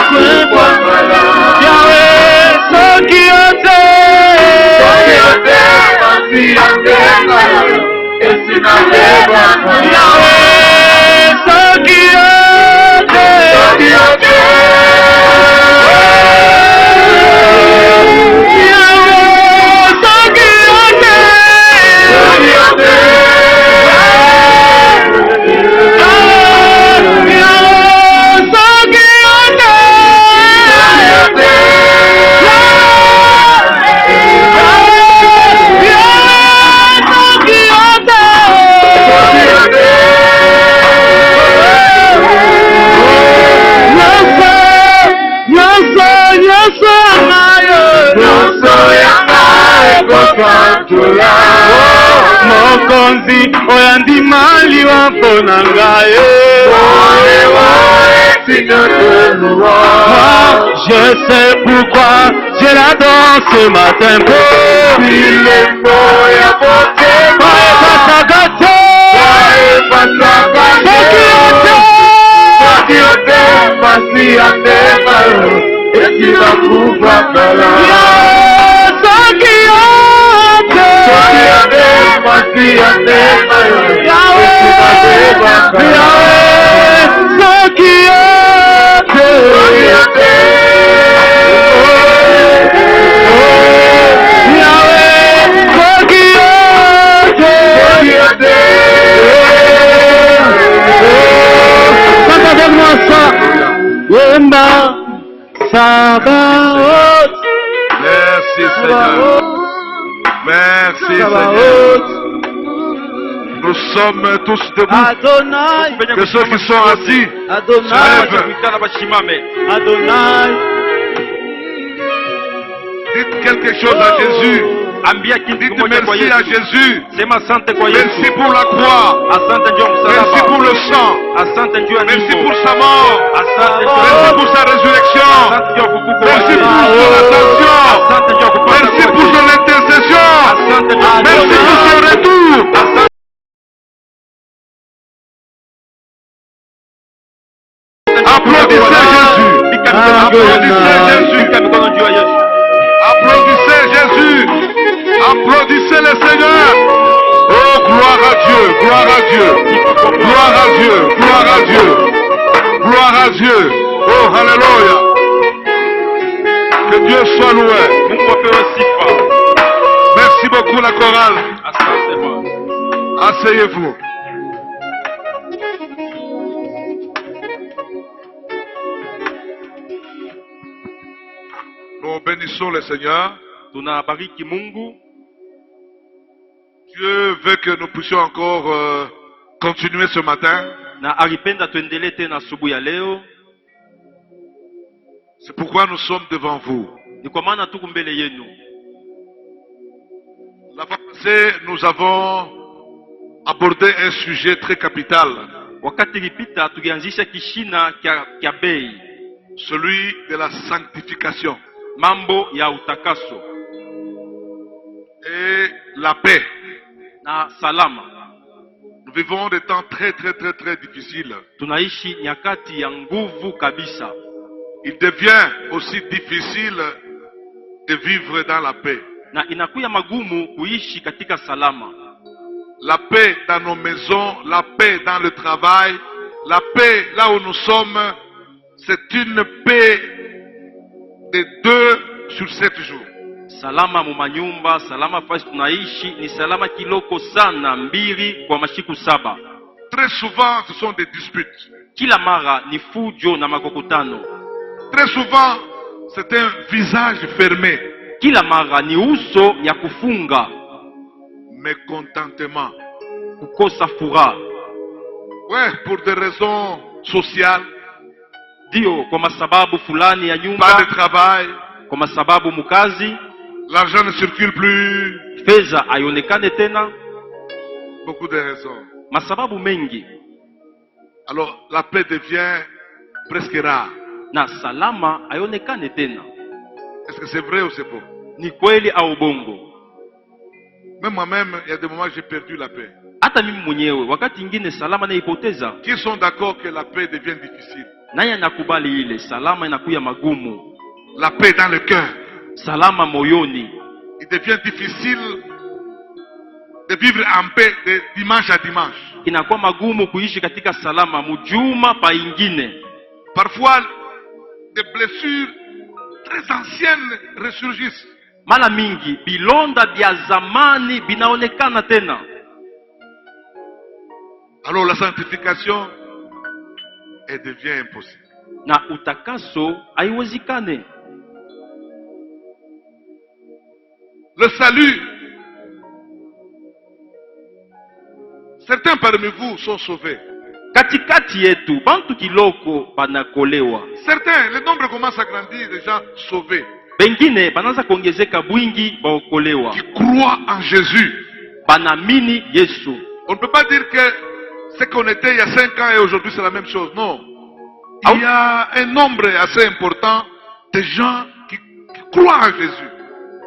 kwekwa Yahweh soki yote pasi yote esina kwekwa Yahweh soki yote Mokonzi oyandimali wampona ngaye je sais pourquoi je l'adore ce matin Merci Seigneur. Merci Seigneur. Nous sommes tous debout. Que ceux qui sont assis se lèvent. Dites quelque chose à Jésus. Dites merci à Jésus. Merci pour la croix. Merci pour le sang. Merci pour sa mort. Merci pour sa résurrection. Merci pour son attention. Merci pour son intercession. Merci pour son retour. Applaudissez Jésus. Applaudissez Jésus. Applaudissez Jésus. Applaudissez le Seigneur. Oh, gloire à Dieu, gloire à Dieu, gloire à Dieu, gloire à Dieu, gloire à Dieu. Oh, alléluia. Que Dieu soit loué. Merci beaucoup la chorale. Asseyez-vous. Nous bénissons le Seigneur. Dieu veut que nous puissions encore continuer ce matin. C'est pourquoi nous sommes devant vous. La fois passée, nous avons abordé un sujet très capital. Celui de la sanctification. Mambo ya utakaso. Et la paix. Na salama. Nous vivons des temps très difficiles. Tunaishi nyakati ya nguvu kabisa. Il devient aussi difficile de vivre dans la paix. Na inakuya magumu kuishi katika salama. La paix dans nos maisons, la paix dans le travail, la paix là où nous sommes, c'est une paix de 2 sur 7 jours. Salama mumanyumba, salama fasi tunaishi, ni salama kiloko sana, 2 kwa mashiku 7. Très souvent, ce sont des disputes. Kila mara ni fujo na makokutano. Très souvent, c'est un visage fermé. Kila mara ni uso ya kufunga. Mécontentement. Kukosa furaha. Ouais, pour des raisons sociales. Dio kwa masababu fulani ya nyumba. Pas de travail. Kwa masababu mukazi. L'argent ne circule plus. Fedha haionekane tena. Beaucoup de raisons. Masababu mengi. Alors la paix devient presque rare. Na salama haionekane tena. Est-ce que c'est vrai ou c'est faux? Ni kweli au bongo? Même moi-même, il y a des moments où j'ai perdu la paix. Hata mimi mwenyewe wakati ingine salama naipoteza. Qui sont d'accord que la paix devient difficile? Nani anakubali ile? Salama inakuya magumu. La paix dans le cœur. Salama moyoni. Il devient difficile de vivre en paix de dimanche à dimanche. Inakuwa magumu kuishi katika salama mujuma pa ingine. Parfois, des blessures très anciennes ressurgissent. Mara mingi bilonda vya zamani binaonekana tena. Alors la sanctification, elle devient impossible. Na utakaso haiwezekane. Le salut, certains parmi vous sont sauvés. Katikati yetu bantu kiloko banakolewa. Certains, le nombre commence à grandir, des gens sauvés. Bengine banaanza kuongezeka bwingi baokolewa. Qui croient en Jésus. Banamini Yesu. On ne peut pas dire que ce qu'on était il y a 5 ans et aujourd'hui c'est la même chose. Non. Il y a un nombre assez important de gens qui croient en Jésus.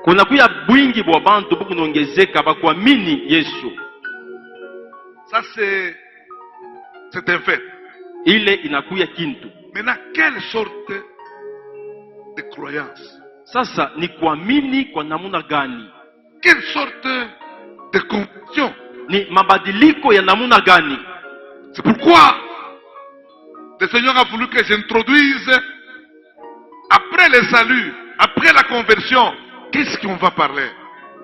Kuna kuya bwingi bwa bantu bukunaongezeka bakuamini Yesu. Ça c'est un fait. Ile inakuya kintu. Maintenant, quelle sorte de croyance? Sasa ni kuamini kwa namuna gani? Quelle sorte de conviction? Ni mabadiliko ya namuna gani? C'est pourquoi le Seigneur a voulu que j'introduise, après le salut, après la conversion, qu'est-ce qu'on va parler?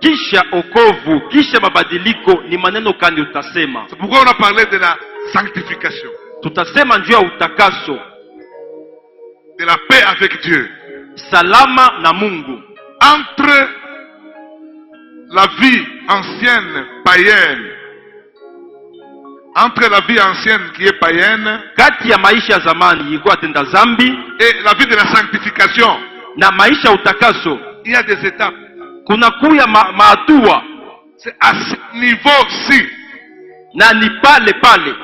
Kisha okovu, kisha mabadiliko ni maneno kani utasema? C'est pourquoi on a parlé de la sanctification. Tutasema njoo ya utakaso. De la paix avec Dieu. Salama na Mungu. Entre la vie ancienne païenne, entre la vie ancienne qui est païenne, kati ya maisha ya zamani ilikuwa tenda zambi, et la vie de la sanctification, na maisha utakaso, il y a des étapes. Kuna kuya maatua. C'est à ce niveau-ci. Na ni pale pale.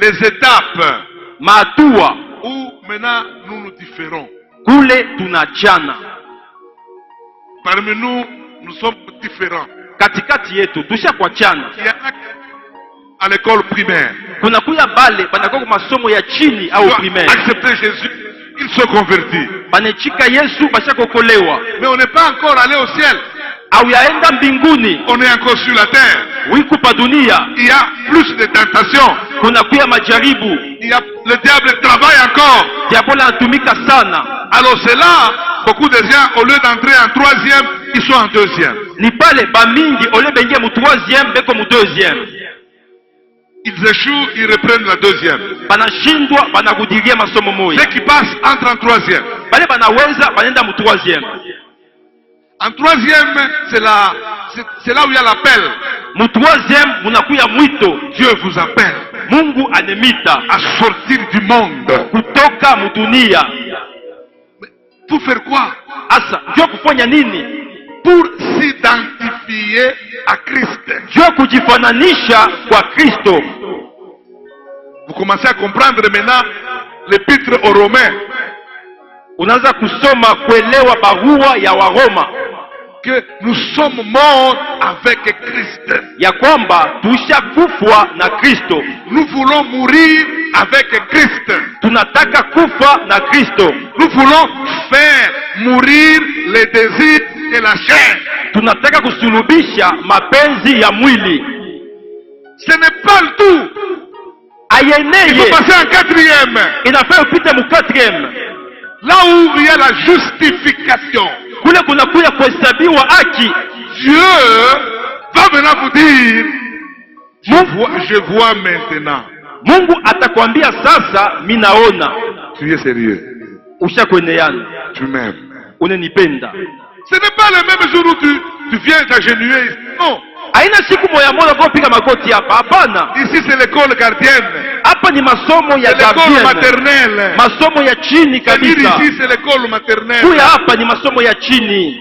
Les étapes. Maatua. Où maintenant nous nous différons. Kule tunachana. Parmi nous, nous sommes différents. Katikati yetu tusha kwa chana. Il y a à l'école primaire. Kuna kuya bale banako masomo ya chini au primaire. Accepter Jésus, ils sont convertis. Banechika Yesu bashakokolewa. Mais on n'est pas encore allé au ciel. Au yaenda mbinguni. On est encore sur la terre. Wiku pa dunia. Il y a plus de tentations. Kuna kuya majaribu. Il y a, le diable travaille encore. Diabolo anatumika sana. Alors c'est là, beaucoup de gens, au lieu d'entrer en troisième, ils sont en deuxième. Ni pale bamingi, au lieu bengie mu troisième, beko mu deuxième. Ils échouent, ils reprennent la deuxième. Banashindwa, banarudilia masomo moya. Ceux qui passent entrent en troisième. Bale banaweza, banenda mu troisième. En troisième, c'est là où il y a l'appel. Mu troisième, munakuya mwito. Dieu vous appelle. Mungu anemita. À sortir du monde. Kutoka mu dunia. Pour faire quoi? Asa, ndio kufanya nini? Pour s'identifier à Christ. Ndio kujifananisha kwa Kristo. Vous commencez à comprendre maintenant l'épître aux Romains. Unaanza kusoma kuelewa barua ya Waroma. Que nous sommes morts avec Christ. Ya kwamba tushakufwa na Kristo. Nous voulons mourir avec Christ. Tunataka kufa na Kristo. Nous voulons faire mourir les désirs de la chair. Tunataka kusulubisha mapenzi ya mwili. Ce n'est pas le tout. Ayeneye. Il faut passer en quatrième. Inafaa upite mu quatrième. Là où il y a la justification. Kule kuna kuya kuhesabiwa haki. Dieu va maintenant vous dire, je vois maintenant. Mungu atakwambia sasa minaona. Tu es sérieux. Ushakweneana. Tu m'aimes. Unanipenda. Ce n'est pas le même jour où tu viens t'agenouiller. Non. Haina siku moya moja kwa piga magoti hapa. Hapana. Ici c'est l'école gardienne. Hapa ni masomo ya l'école maternelle. Masomo ya chini kabisa. Ici c'est l'école maternelle. Kuya hapa ni masomo ya chini.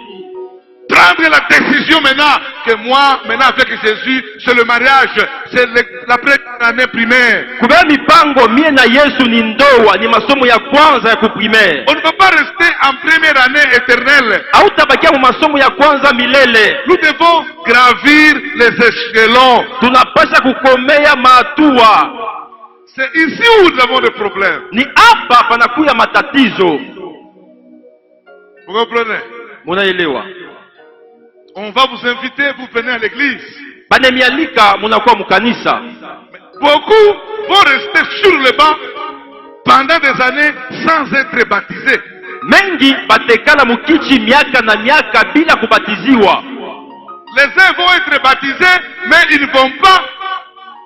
Prendre la décision maintenant que moi, maintenant avec Jésus, c'est le mariage, c'est la première année primaire. Kubeba mipango mie na Yesu ni ndoa, ni masomo ya kwanza ya kuprimaire. On ne peut pas rester en première année éternelle. Hautabakia mu masomo ya kwanza milele. Nous devons gravir les échelons. Tunapasha kukomea matua. C'est ici où nous avons des problèmes. Ni hapa panakuya matatizo. Vous comprenez? Munaelewa? On va vous inviter, vous venez à l'église. Banemialika munakuwa mukanisa. Beaucoup vont rester sur le banc pendant des années sans être baptisés. Mengi batekala mukichi miaka na miaka bila kubatiziwa. Les uns vont être baptisés, mais ils ne vont pas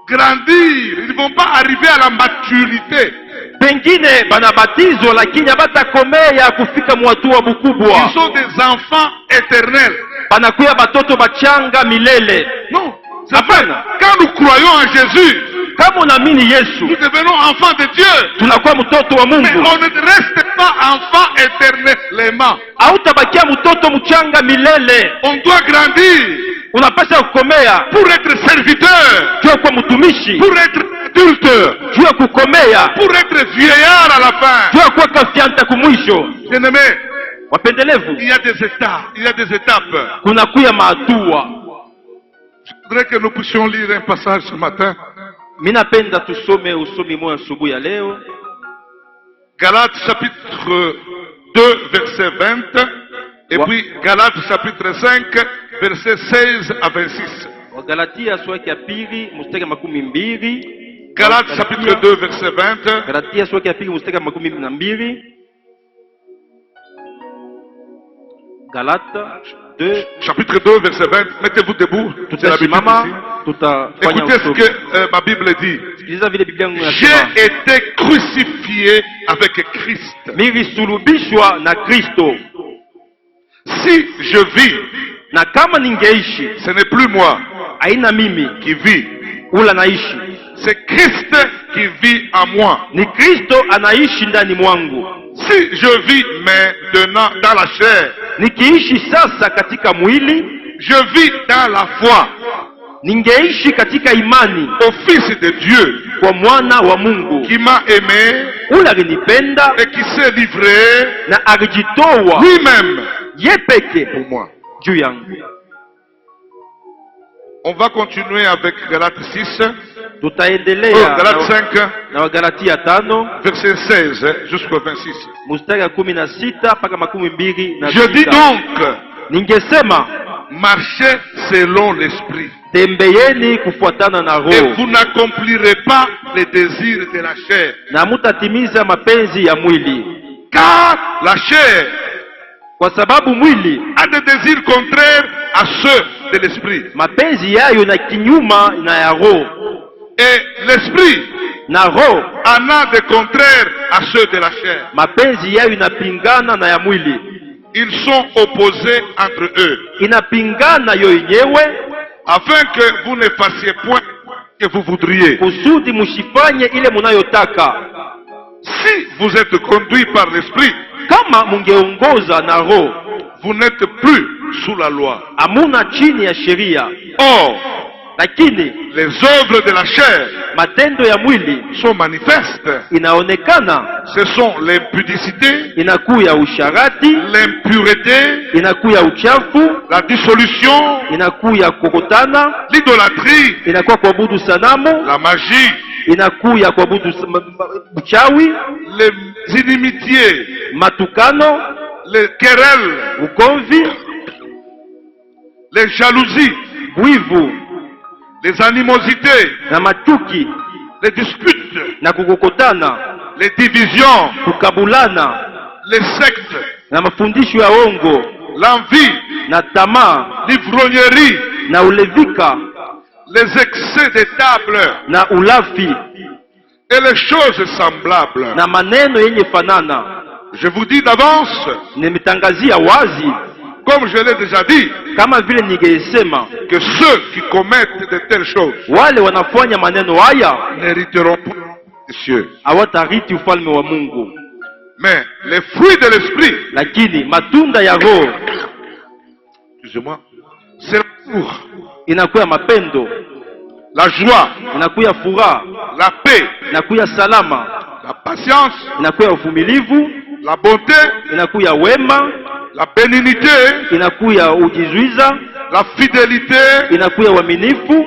grandir, ils ne vont pas arriver à la maturité. Pengine banabatizwa lakini abatakomea kufika mwatua bukubwa. Ils sont des enfants éternels. Banakuya batoto bachanga milele. Non, c'est vrai. Quand nous croyons en Jésus, kama unaamini Yesu, nous devenons enfants de Dieu. Tunakuwa mtoto wa Mungu. Mais on ne reste pas enfant éternellement. Hautabakia mtoto mchanga milele. On doit grandir. Unapaswa kukomea pour être serviteur, juu kwa mtumishi, pour être adulte, juu ya kukomea, pour être vieillard à la fin, juu ya kuwa kafianta kumwisho. Bien-aimés, wapendelevu, il y a des étapes. Kunakuya maatua. Je voudrais que nous puissions lire un passage ce matin. Minapenda tusome usomi moja asubuhi ya leo. Galates chapitre 2 verset 20 et puis Galates chapitre 5 verset 16 à 26. Galatia sura ya pili mstari wa 12. Galates chapitre 2 verset 20. Galatia sura ya pili mstari wa 12. Galates 2 chapitre 2 verset 20. Mettez-vous debout. C'est la Bible ici. Écoutez ce que ma Bible dit. J'ai été crucifié avec Christ. Nilisulubishwa na Kristo. Si je vis, na kama ningeishi, ce n'est plus moi haina mimi qui vis, ula naishi. C'est Christ qui vit en moi. Ni Kristo anaishi ndani mwangu. Si je vis maintenant dans la chair, nikiishi sasa katika mwili, je vis dans la foi, ningeishi katika imani au Fils de Dieu, kwa mwana wa Mungu, qui m'a aimé, ule alinipenda et qui s'est livré na alijitoa lui-même yepeke pour moi. juu yangu. On va continuer avec Galates 6. Tutaendelea Galates 5 na Galatia 5 verset 16 jusqu'au 26. Mstari 16 mpaka 26. Je dis donc, ningesema, marchez selon l'esprit. Tembeeni kufuatana na roho. Et vous n'accomplirez pas les désirs de la chair. Na mutatimiza mapenzi ya mwili. Car la chair, kwa sababu mwili, a des désirs contraires à ceux de l'esprit. Mapenzi yayo na kinyuma na ya roho. Et l'esprit, na roho, en a des contraires à ceux de la chair. Mapenzi yayo inapingana na ya mwili. Ils sont opposés entre eux. Inapingana yo yenyewe, afin que vous ne fassiez point que vous voudriez. Kusudi mushifanye ile munayotaka. Si vous êtes conduit par l'esprit, kama mungeongoza na roho, vous n'êtes plus sous la loi. Amuna chini ya sheria. Or, lakini les œuvres de la chair, matendo ya mwili, sont manifestes. Inaonekana. Ce sont l'impudicité, inakuya usharati, l'impureté, inakuya uchafu, la dissolution, inakuya kukutana, l'idolâtrie, inakuwa kuabudu sanamu, la magie, inakuya kuabudu uchawi, les inimitiés, matukano, les querelles, ugomvi, les jalousies, wivu, les animosités, na machuki, les disputes, na kukokotana, les divisions, kukabulana, les sectes, na mafundisho ya ongo, l'envie, na tamaa, l'ivrognerie, na ulevika, les excès de table, na ulafi, et les choses semblables. na maneno yenye fanana. Je vous dis d'avance, nimetangazia wazi, comme je l'ai déjà dit, kama vile ningesema, que ceux qui commettent de telles choses, wale wanafanya maneno haya, n'hériteront pas les cieux. Hawatariti ufalme wa Mungu. Mais les fruits de l'esprit, lakini matunda ya roho, excusez-moi, c'est l'amour, inakuya mapendo, la joie, inakuya furaha, la paix, inakuya salama, la patience, inakuya uvumilivu, la bonté, inakuya wema, la bénignité, inakuya ujizuiza, la fidélité, inakuya uaminifu,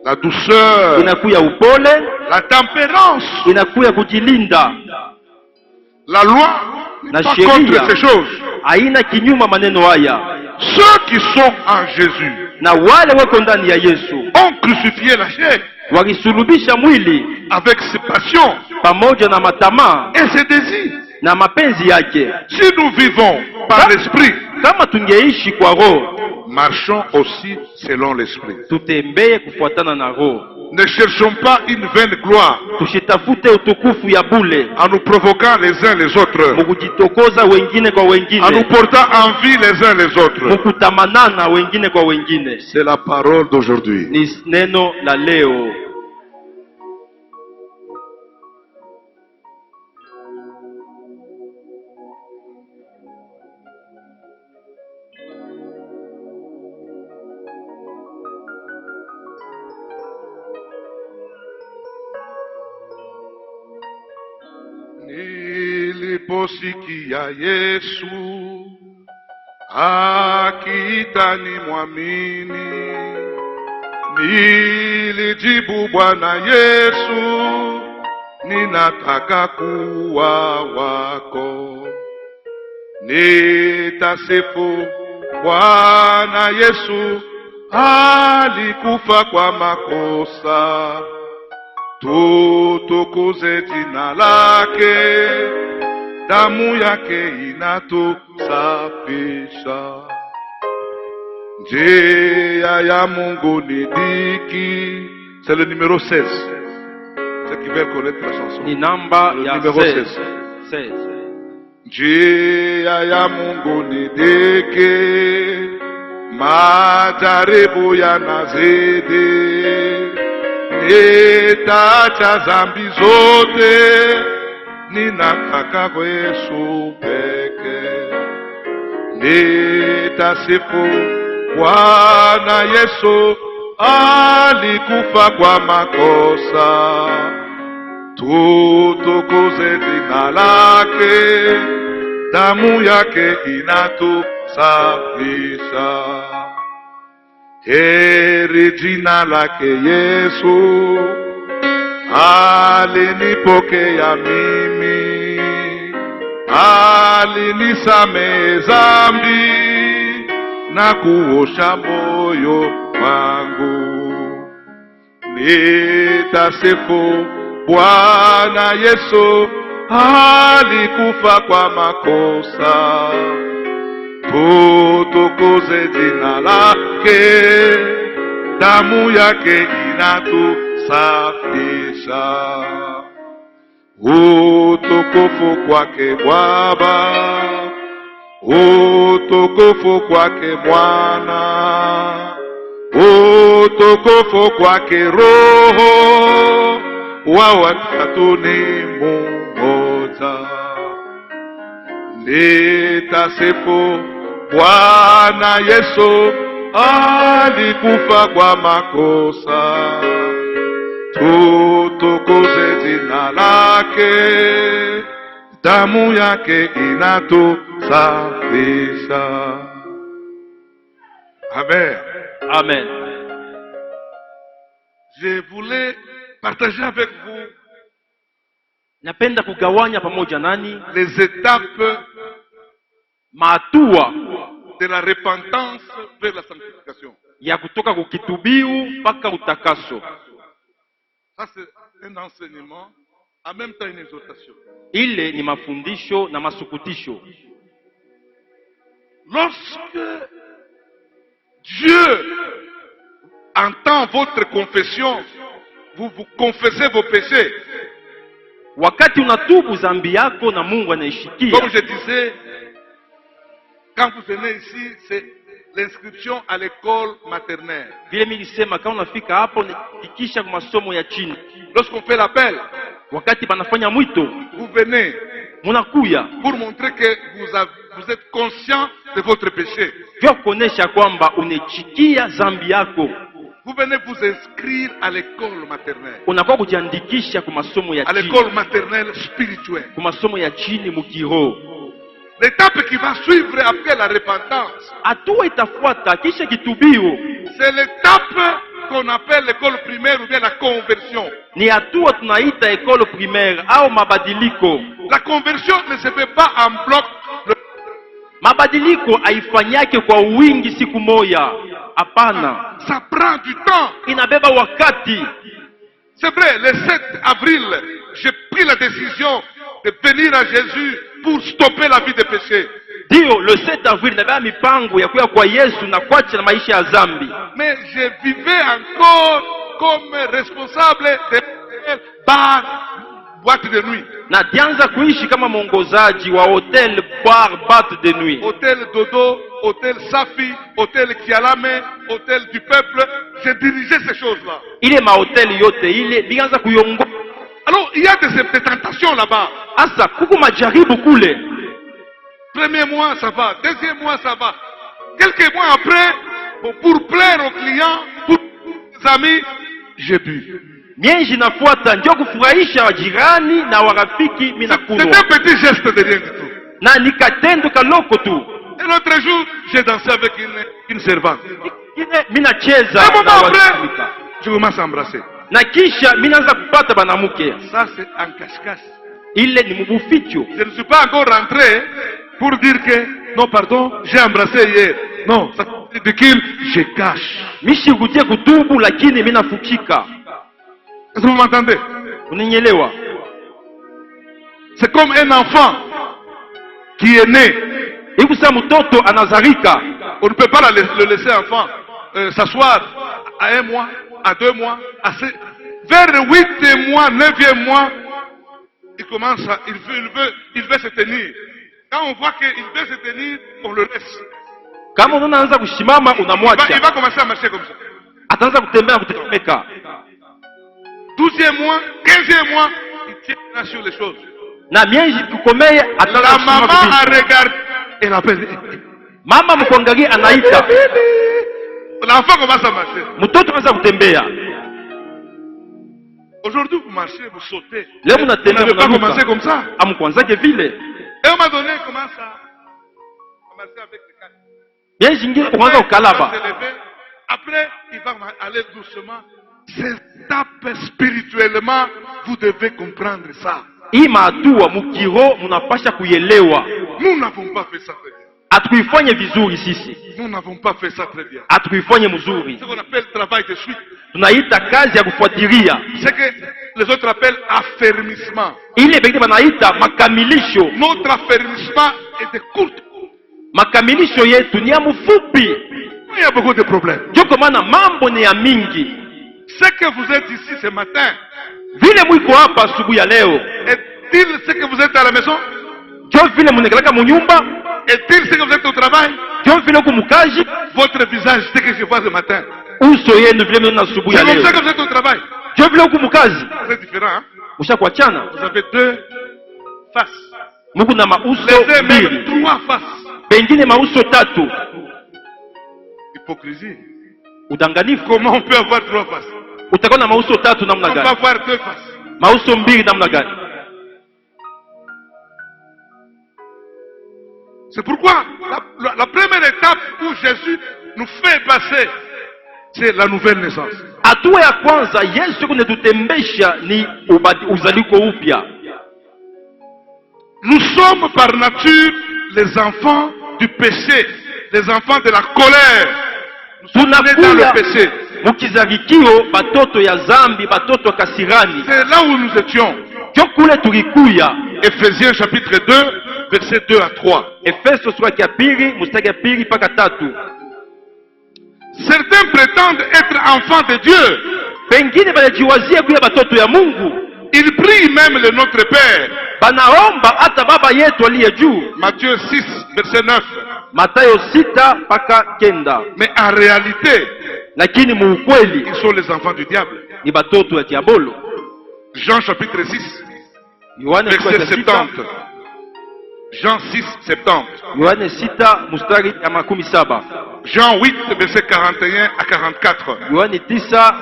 la douceur, inakuya upole, la tempérance, inakuya kujilinda. La loi n'est pas contre ces choses. Haina kinyuma maneno haya. Ceux qui sont en Jésus na wale wako ndani ya Yesu ont crucifié la chair walisulubisha mwili avec ses passions pamoja na matamaa et ses désirs. na mapenzi yake. Si nous vivons par l'esprit, kama tungeishi kwa roho, marchons aussi selon l'esprit. tutembee kufuatana na roho. Ne cherchons pas une vaine gloire Tusitafute utukufu ya bule, en nous provoquant les uns les autres, mukujitokoza wengine kwa wengine, en nous portant envie les uns les autres. mukutamanana wengine kwa wengine. C'est la parole d'aujourd'hui. Ni neno la leo. Niliposikia Yesu akiita nimwamini, nilijibu, Bwana Yesu, ninataka kuwa wako. Nitasifu Bwana Yesu, alikufa kwa makosa, tutukuze jina lake, damu yake inatusafisha. Njia ya Mungu ni dhiki. C'est le numéro 16. Ceux qui veulent connaître la chanson. Ni namba le ya numéro 16. 16. Njia ya Mungu ni dhiki, majaribu yanazidi. Nitaacha dhambi zote, ninataka Yesu peke. Nitasifu Bwana Yesu, alikufa kwa makosa, tutukuze jina lake, damu yake inatusafisha. Heri jina lake Yesu, alinipokea mimi, alinisamehe dhambi na kuosha moyo wangu. Nitasifu Bwana Yesu, alikufa kwa makosa, tutukuze jina lake, damu yake inatusafisha. Utukufu kwake Baba, utukufu kwake Mwana, utukufu kwake Roho, wa watatu ni mmoja. Nitasifu Bwana Yesu, alikufa kwa makosa, tutukuze jina lake, damu yake inatusafisha. Amen. Amen. Je voulais partager avec vous napenda kugawanya pamoja nani les étapes maatua de la repentance vers la sanctification. ya kutoka kukitubiu mpaka utakaso. Ça c'est un enseignement, en même temps une exhortation. Ile ni mafundisho na masukutisho. Lorsque Dieu entend votre confession, vous confessez vos péchés. Wakati unatubu zambi yako na Mungu anaishikia. Comme je disais, quand vous venez ici, c'est l'inscription à l'école maternelle. Vile nilisema kama unafika hapo nikisha kwa masomo ya chini. Lorsqu'on fait l'appel, wakati banafanya mwito, vous venez munakuya pour montrer que vous êtes conscient de votre péché. Vyo kuonesha kwamba unechikia zambi yako. Vous venez vous inscrire à l'école maternelle. Unakuwa kujiandikisha kwa masomo ya chini. À l'école maternelle spirituelle. Kwa masomo ya chini mukiroho. L'étape qui va suivre après la repentance, hatua itafuata kisha kitubio, c'est l'étape qu'on appelle l'école primaire ou bien la conversion. Ni hatua tunaita ekolo primaire au mabadiliko. La conversion ne se fait pas en bloc. Mabadiliko haifanyake kwa wingi siku moja. Hapana. Ça prend du temps. Inabeba wakati. C'est vrai, le 7 avril, j'ai pris la décision de venir à Jésus pour stopper la vie de péché. Dio, le 7 avril, nabeba mipango ya kuya kwa Yesu na kuacha na maisha ya zambi. Mais je vivais encore comme responsable de bar, boîte de nuit. Na dianza kuishi kama mwongozaji wa hotel, bar, boîte de nuit. Hôtel Dodo, hôtel Safi, hôtel Kialame, hôtel du peuple. Je dirigeais ces choses-là. Ile mahoteli yote ile bianza kuyongo. Alors, il y a des tentations là-bas. Asa kuku majaribu kule. Premier mois, ça va. Deuxième mois, ça va. Quelques mois après, pour plaire aux clients, pour les amis, j'ai bu. Mienji nafuata ndio kufurahisha jirani na warafiki mimi nakunywa. C'est un petit geste de rien du tout. Na nikatendo kaloko tu. Et l'autre jour, j'ai dansé avec une servante. Mimi nacheza Un moment na après, wasimika. je commence à embrasser. Na kisha mimi naanza kupata banamuke. Ça, c'est en cache-cache. Ile ni mubuficho. Je ne suis pas encore rentré pour dire que, non, pardon, j'ai embrassé hier. Non, ça c'est ridicule, je cache. Mishi kutie kutubu lakini mimi nafuchika. Est-ce que vous m'entendez? Unanielewa? C'est comme un enfant qui est né. Hivi sasa mtoto anazarika. On ne peut pas le laisser enfant s'asseoir à 1 mois, à 2 mois, à 6. Vers 8 mois, 9e mois, il commence à, il veut se tenir. Quand on voit qu'il veut se tenir, on le laisse. Kama unaanza kushimama unamwacha. Il va commencer à marcher comme ça. Ataanza kutembea kutetemeka. 12e mois, 15e mois, il tient sur les choses. Na mienji kukomea ataanza La kushimama maman kubishi. a regardé. Elle appelle. Mama mkuangalia anaita. L'enfant commence à marcher. Mtoto anaanza kutembea. Aujourd'hui, vous marchez, vous sautez. Leo Vous mnatembea n'avez pas mnaruka. commencé comme ça. Amkwanzake vile. Et à un moment donné, il commence à marcher avec les quatre. Mienji ngine kuanza ukalaba. Il va se lever. Après, il va aller doucement. Cette étape spirituellement, vous devez comprendre ça. Hii mahatua mukiro munapasha kuelewa. Nous n'avons pas fait ça très bien. Hatukuifanye vizuri sisi. Nous n'avons pas fait ça très bien. Hatukuifanye mzuri. Ce qu'on appelle travail de suite. Tunaita kazi ya kufuatilia. C'est que les autres appellent affermissement. Ile bengine banaita makamilisho. Notre affermissement est de courte. Makamilisho yetu ni ya mfupi. Il y a beaucoup de problèmes. Ndio kwa maana mambo ni ya mingi. Ce que vous êtes ici ce matin, Vile mwiko hapa asubuhi ya leo. est-il ce que vous êtes à la maison? Ndio vile munekalaka munyumba. Est-il ce que vous êtes au travail? Ndio vile uko mukaji. Votre visage, c'est ce que je vois ce matin. Uso yenu vile mnaona asubuhi ya C'est comme leo. ça que vous êtes au travail. Ndio vile uko mukazi. C'est différent, hein? Ushakuachana. Vous avez 2 faces. Mungu na mauso Les deux même mbili. 3 faces. Pengine mauso tatu. Hypocrisie. Udanganifu. Comment on peut avoir 3 faces? Utakuwa na mauso tatu namna On peut gani? avoir 2 faces. Mauso mbili namna gani? C'est pourquoi la première étape où Jésus nous fait passer, c'est la nouvelle naissance. Hatua ya kwanza Yesu kunetutembesha ni uzaliko upya. Nous sommes par nature les enfants du péché, les enfants de la colère. Nous sommes nés dans le Tunakuya péché. mukizarikio batoto ya zambi, batoto kasirani. C'est là où nous étions. Ndio kule tulikuya. Ephésiens chapitre 2, versets 2 à 3. Efeso sura ya pili mstari ya pili mpaka tatu. Certains prétendent être enfants de Dieu. Pengine banajiwazia kuya batoto ya Mungu. Ils prient même le Notre Père. Banaomba hata baba yetu aliye juu. Matthieu 6, verset 9. Matayo 6 mpaka 9. Mais en réalité, Lakini muukweli ils sont les enfants du diable. ni batoto ya diabolo. Jean chapitre 6, Yohane verset 6. 70. Jean 6, 70. Yohane 6 mstari ya 17. Jean 8, verset 41 à 44. Yohane 9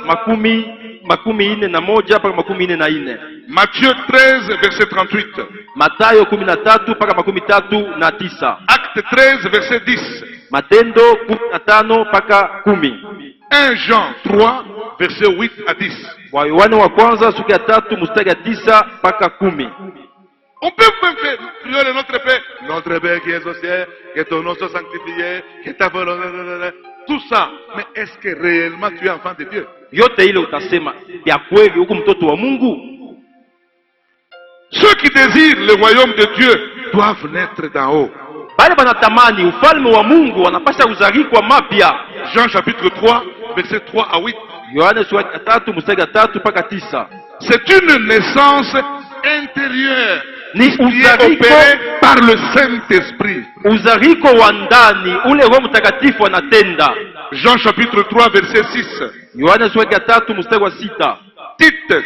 makumi ine na moja mpaka makumi ine na ine. Matthieu 13, verset 38. Matayo 13 mpaka makumi tatu na tisa. Acte 13, verset 10. Matendo 15 mpaka 10. 1 Jean 3 verset 8 à 10. Wa Yohane wa kwanza sura ya 3 mstari ya 9 mpaka 10. On peut prier le Notre Père qui est au ciel, que ton nom soit sanctifié, que ta volonté, tout ça. Mais est-ce que réellement tu es enfant de Dieu? Yote ile utasema ya kweli huko mtoto wa Mungu? Ceux qui désirent le royaume de Dieu doivent naître d'en haut. Bale banatamani ufalme wa Mungu wanapasha kuzaliwa mapya. Jean chapitre 3 verset 3 à 8. Yohane sura ya 3 mstari ya 3 mpaka 9. C'est une naissance intérieure. Ni uzariko par le Saint-Esprit. Uzariko wa ndani ule Roho Mtakatifu anatenda. Jean chapitre 3 verset 6. Yohane sura ya 3 mstari wa 6. Tite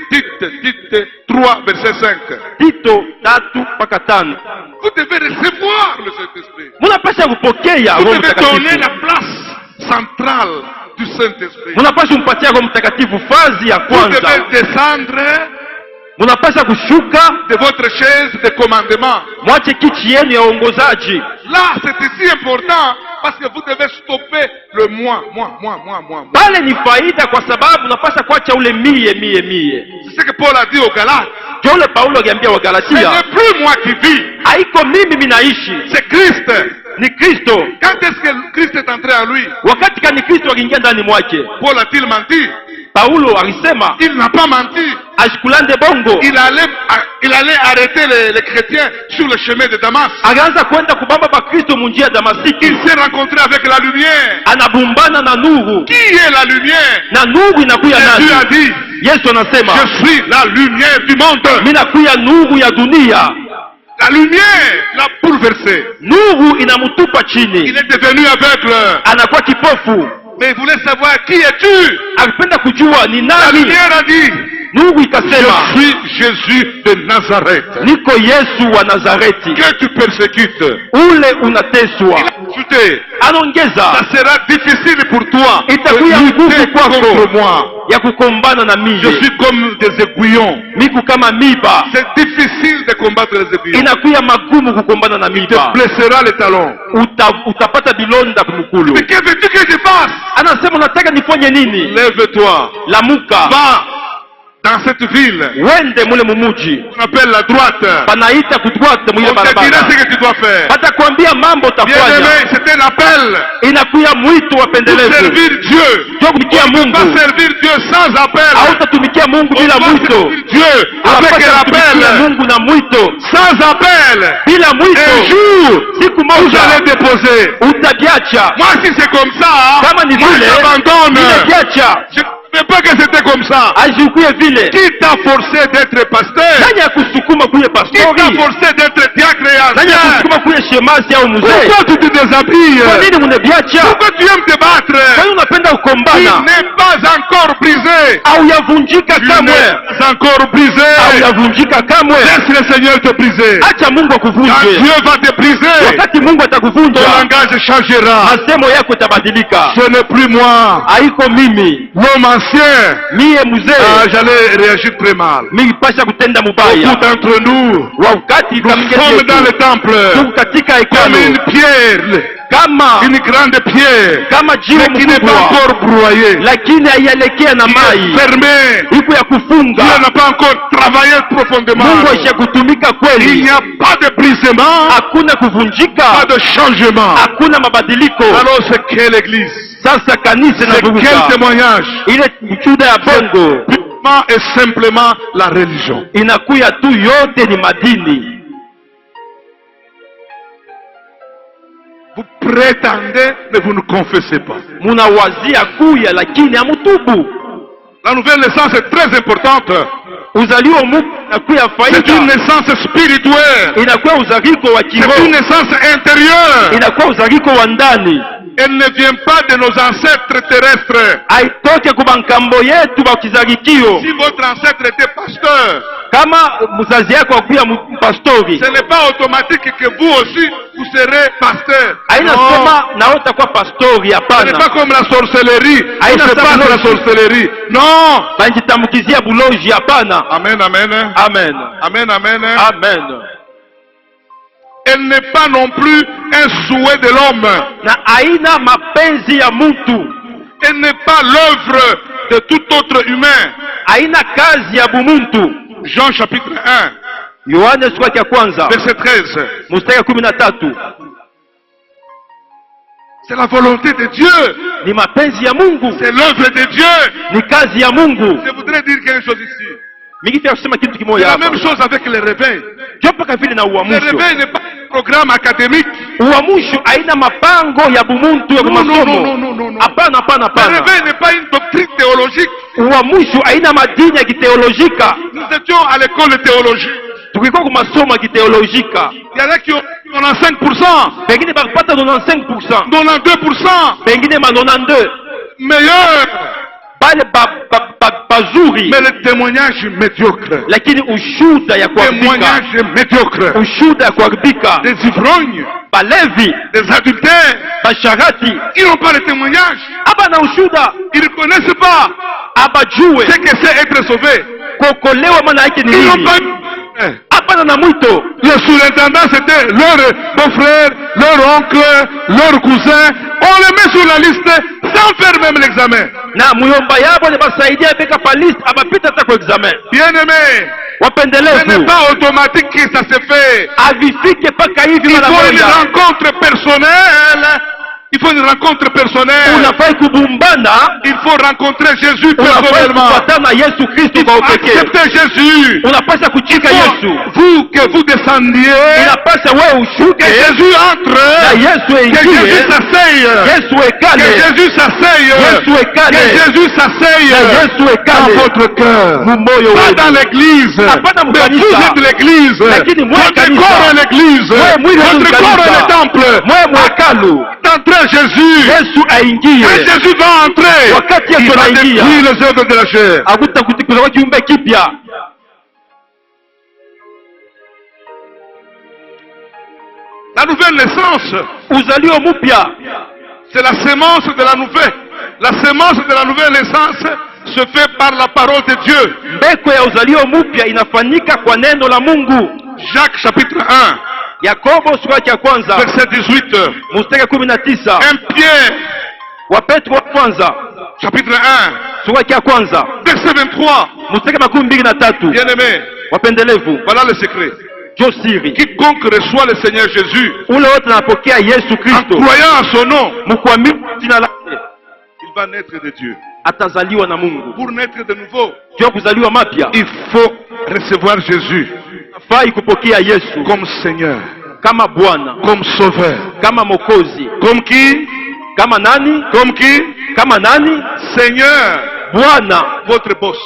3 verset 5. Tito 3 mpaka 5. Vous devez recevoir le Saint-Esprit. Munapasha kupokea Vous Roho devez Mtakatifu. donner la place centrale du Saint-Esprit. Munapasha kumpatia Roho Mtakatifu fazi ya Vous kwanza. devez descendre Munapasha kushuka de votre chaise de commandement. mwache kiti yenu ya uongozaji. Là, c'est ici important parce que vous devez stopper le moi. Pale ni faida kwa sababu unapasha kuacha ule mie. C'est ce que Paul a dit aux Galates. Ndio ule Paulo aliambia wa Ce Galatia. n'est plus moi qui vis, Haiko mimi naishi, c'est Christ. ni Kristo. Quand est-ce que Christ est entré en lui? Wakati kani Kristo aliingia ndani mwake, Paul a-t-il menti? Paulo alisema Il n'a pas menti. ashikulande bongo. Il allait arrêter les chrétiens sur le chemin de Damas. Akaanza kwenda kubamba ba Kristo munjia ya Damasiki. Il s'est rencontré avec la lumière. Anabumbana na nuru. Qui est la lumière? Na nuru inakuya Jésus a nani? dit, Yesu anasema, je suis la lumière du monde. mimi nakuya nuru ya dunia. La lumière l'a bouleversé. Nuru inamutupa Il chini. est devenu aveugle. Anakuwa kipofu. Mais il voulait savoir qui es-tu? Akipenda kujua ni La nani. lumière a dit, Nuru je ikasema, suis Jésus de Nazareth, niko Yesu wa Nazareti. que tu persécutes. Ule Il unateswa. a ajouté, Anaongeza, ça sera difficile pour toi itakuya de nguvu lutter contre kwako moi. ya kukombana na mie. Je suis comme des aiguillons. Miku kama miba. C'est difficile de combattre les aiguillons. Inakuya magumu kukombana na Tu miba. blesseras les talons. Utapata bilonda kumukulu. Mais que veux-tu que je fasse? Anasema unataka nifanye nini? Lève-toi, Lamuka. va dans cette ville. Wende mule mumuji. On appelle la droite. Panaita kudwate On mule te dira barabara. ce que tu dois faire. Watakwambia mambo Bien utafanya. aimé, c'est un appel Inakuya mwito wa pour pendelezo. servir Dieu. Sio kutumikia On ne peut Mungu. pas servir Dieu sans appel. Hautatumikia Mungu On bila doit mwito. servir Dieu avec Unapaswa un kutumikia appel. Mungu na mwito. Sans appel. Bila Un mwito jour, siku vous moja allez déposer. utaviacha. Moi, si c'est comme ça, Kama ni moi vile j'abandonne. ninaviacha. Je ne sais pas que c'était comme ça. Ajikuye vile. Qui t'a forcé d'être pasteur? Nani akusukuma kuye Qui t'a pastori? forcé d'être diacre et Nani ancien? akusukuma kuye shemasi au mzee? Pourquoi tu te déshabilles? Kwa nini muneviacha? Pourquoi tu aimes te Kwa battre? nini unapenda Tu kukombana? n'es pas encore brisé. Au yavunjika Tu kamwe. n'es encore Au brisé. yavunjika kamwe. Laisse le Seigneur te briser. Acha Mungu Quand akuvunje. Dieu va te briser, Wakati Mungu ton atakuvunja, langage changera. masemo yako itabadilika. Ce n'est plus moi. Haiko mimi. L'homme ancien. Mie Ah, mzee. j'allais réagir très mal. Mimi pasha kutenda mubaya. Beaucoup d'entre nous, Wakati nous sommes dans le temple tuko katika comme hekalu une pierre, kama une grande pierre, kama jiwe mais qui n'est pas mkubwa, encore broyée, lakini haielekea na qui est mai fermée. iko ya kufunga. Dieu n'a pas encore travaillé profondément. Mungu aisha kutumika Il kweli. n'y a pas de brisement, Hakuna pas kuvunjika, de changement. hakuna mabadiliko. Alors c'est quelle église? Sasa kanisa C'est quel inavuka témoignage? ile mchuda ya bongo Purement et simplement la religion. inakuya tu, yote ni madini. Vous prétendez, mais vous ne confessez pas. Munawazia kuya lakini hamutubu. La nouvelle naissance est très importante. Uzalio mpya inakuya C'est une faida, naissance spirituelle. inakuwa uzariko wa C'est une kiroho, naissance intérieure. inakuwa uzariko wa ndani. Elle ne vient pas de nos ancêtres terrestres. Haitoke kwa nkambo yetu ba kizarikio. Si votre ancêtre était pasteur, Kama mzazi yako akuya pastori, ce n'est pas automatique que vous aussi, vous serez pasteur. haina Non. sema na utakuwa pastori. Ce n'est Hapana, pas comme la sorcellerie. Aïe, On se ça, passe non. la sorcellerie. Non. banjitamukizia buloji. Hapana. Amen, amen. Amen, Amen, amen. amen. Elle n'est pas non plus un souhait de l'homme. na haina mapenzi ya mtu, Elle n'est pas l'œuvre de tout autre humain. haina kazi ya bumuntu. Jean chapitre 1, Yohane sura ya kwanza verset 13. mstari ya 13. C'est la volonté de Dieu. Ni mapenzi ya Mungu, C'est l'œuvre de Dieu. ni kazi ya Mungu. Je voudrais dire quelque chose ici. Mingi kusema kitu C'est kimoja la hapa. même chose avec le réveil. Jo mpaka vile na Le uamsho. réveil n'est pas un programme académique. Uamsho haina mapango ya bumuntu ya Non, non, non, masomo. non, non, non. Hapana, hapana, Le hapana. réveil n'est pas une doctrine théologique. Uamsho haina madini ya kiteolojika. Nous étions à l'école de théologie. Tukikuwa kwa masomo ya kiteolojika, Il y en a qui ont 95%, pengine bakapata 95%, 92%, pengine 92. meilleurs. Bale bazuri, Mais le témoignage médiocre. lakini ushuda ya kuharibika, Témoignage médiocre. ushuda ya kuharibika, Des ivrognes, balevi, des adultères. basharati, Ils n'ont pas le témoignage. aba na ushuda, Ils ne connaissent pas abajue ce que c'est être sauvé. kuokolewa maana yake ni Ils n'ont nini. pas. Hapana na mwito. Le sous-intendant, c'était leur beau-frère, leur oncle, leur cousin. On les met sur la liste sans faire même l'examen. Na muyomba yabo ni basaidia beka pa list abapita hata kwa examen. Bien-aimés, ce n'est Wapendelevu, pas automatique que ça se fait. avifike paka hivi Il mara faut une moja. rencontre personnelle. Il faut une rencontre personnelle. Unafai kubumbana, Il faut rencontrer Jésus unafai personnellement. kupatana na Yesu Kristo Il kwa faut upekee. accepter Jésus. Unapaswa Il kuchika faut, Yesu. vous, que vous descendiez, Inapaswa wewe que ushuke Jésus entre, na Yesu que aingie, Jésus s'asseye, Yesu que ekale, Jésus s'asseye, Yesu ekale, que Jésus s'asseye na Yesu dans ekale votre cœur. mumoyo Pas dans wenu. l'église, Hapana mais mkanisa. vous êtes l'église. Lakini mwe Votre kanisa. corps est l'église. Mwe mwili wenu Votre corps est kanisa. le temple. Mwe mwekalu. D'entrer Jésus. Yesu aingie. Quand Jésus va entrer, Wakati il Yesu va anaingia, détruire les œuvres de la chair. akuta kuzaliwa kiumbe kipya. La nouvelle naissance, Uzalio mpya c'est la sémence de la nouvelle. La sémence de la nouvelle naissance se fait par la parole de Dieu. mbeko ya uzalio mpya inafanyika kwa neno la Mungu. Jacques chapitre 1, Yakobo sura ya kwanza verset 18. mstari 19. 1 Pierre Wa Petro wa kwanza chapitre 1, sura ya kwanza verset 23. mstari 23. Bien-aimés, Wapendelevu, voilà le secret. jo siri, Quiconque reçoit le Seigneur Jésus ule wote anapokea Yesu en Kristo croyant à son nom, mkuamini jina lake il va naître de Dieu. atazaliwa na Mungu. Pour naître de nouveau, Jua kuzaliwa mapya, il faut recevoir Jésus nafai kupokea Yesu comme Seigneur, kama Bwana, comme Sauveur. kama Mokozi. Comme qui? Kama nani? Comme qui? Kama nani? Seigneur, Bwana, votre boss.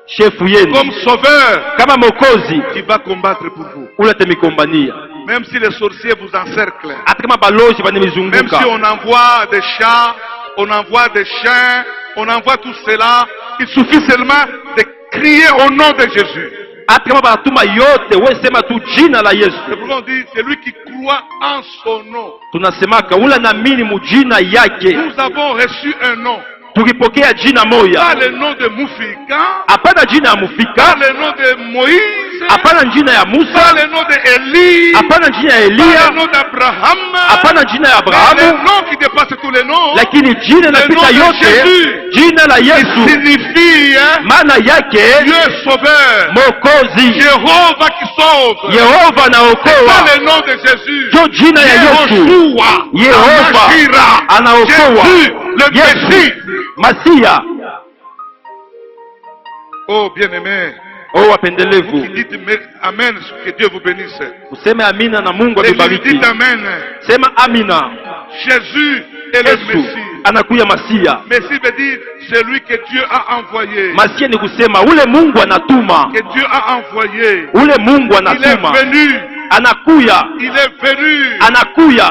shefu yenu. Comme Sauveur, Kama Mokozi, qui va combattre pour vous. ule atamikombania. Même si les sorciers vous encerclent, Hata kama balozi même banimizunguka, si on envoie des chats, on envoie des chiens, on envoie tout cela, il suffit seulement de crier au nom de Jésus. hata kama banatuma yote, we sema tu jina la Yesu. C'est pourquoi on dit, c'est lui qui croit en son nom. Tunasemaka ule naamini mujina yake. Nous avons reçu un nom. Tukipokea jina Pas moya, le nom de Moufika, hapana jina ya pas Mufika, le nom de Moïse, hapana jina ya pas Musa, le nom d'Élie, hapana jina ya pas Eliya, le nom d'Abraham, hapana jina ya mais le Abrahamu, nom qui dépasse tous les noms, lakini jina napita Le nom de yote, Jésus. jina la qui Yesu. signifie Maana yake Dieu sauveur, Mokozi, Jéhovah qui sauve. Yehova Pas anaokoa. le nom de Jésus. Jo jina ya Yesu, Yehoshua, Yehova Amashira, anaokoa. Jésus, le Yesu Messie. Masia. Oh bien-aimé, Oh wapendelevu, dites Amen, que Dieu vous bénisse. useme amina na Mungu Et atubariki. dites Amen. Sema amina. Jésus est le Yesu Messie. anakuya Masia. Messie veut dire celui que Dieu a envoyé. Masia ni kusema ule Mungu anatuma, Que Dieu a envoyé. ule Mungu Il est anatuma, venu. anakuya, Il est venu anakuya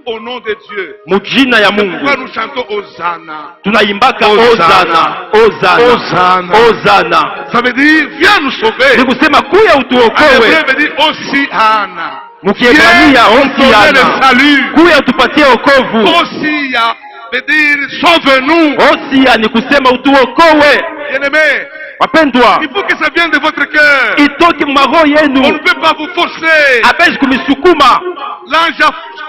au nom de Dieu. mujina ya Mungu. Pourquoi nous chantons Hosanna? Tunaimbaka Hosanna. Hosanna, Hosanna. Hosanna. Ça veut dire viens nous sauver. Ni kusema kuya En utuokoe. hébreu veut dire Hosiana. Mukiebrania Viens nous donner Hosiana, le salut. kuya utupatie wokovu. Hosia veut dire sauve-nous. Hosia ni kusema utuokoe. Bien-aimé, Wapendwa, Il faut que ça vienne de votre cœur. itoke maroho On ne yenu. peut pas vous forcer. Abezi kumisukuma. L'ange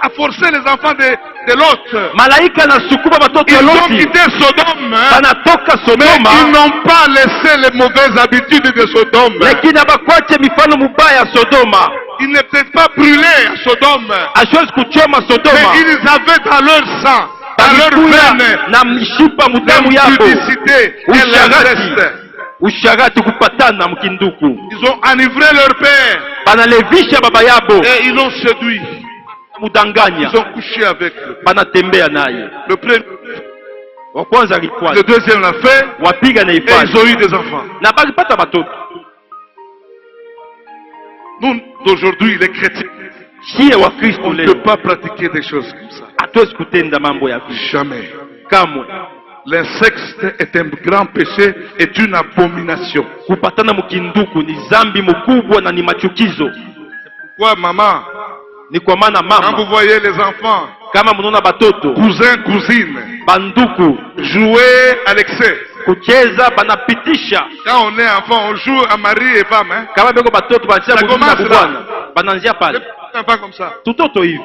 a forcé les enfants de Lot. Malaika anasukuma watoto Ils wa ont Loti. quitté Sodome. Banatoka Mais ils Sodoma. n'ont pas laissé les mauvaises habitudes de Sodome. Lakini abakwache mifano mubaya ya Sodoma. Ils n'étaient pas brûlés à Sodome. Hasiwezi kuchoma Mais Sodoma. ils avaient dans leur sang, dans leur Balikuya veine, na mshipa mudamu yabo. l'impudicité et l'inceste. Usharati kupatana mkinduku. Ils ont enivré leur père Banalevisha baba yabo. et ils l'ont séduit. Mudanganya. Ils ont couché avec eux. Banatembea naye. Le premier, Wa kwanza alikuwa. le deuxième l'a fait Wapiga na et ifanye. ils ont eu des enfants. Na balipata batoto. Nous, d'aujourd'hui, les chrétiens, Shie wa Kristo on ne leo. peut pas pratiquer des choses comme ça. Hatuwezi kutenda mambo ya vile. Jamais. Kamwe. L'inceste est un grand péché, est une abomination. Kupatana mkinduku ni zambi mkubwa na ni machukizo. Pourquoi, maman, Ni kwa maana quand vous mama, voyez les enfants, kama mnaona batoto, cousins, cousines, banduku, jouer à l'excès. kucheza banapitisha. Quand on est enfant, on joue à mari et femme. Hein? Kama beko batoto banachia Ça mume na commence bwana. Bananzia pale. C'est un pas comme ça. Tutoto hivi.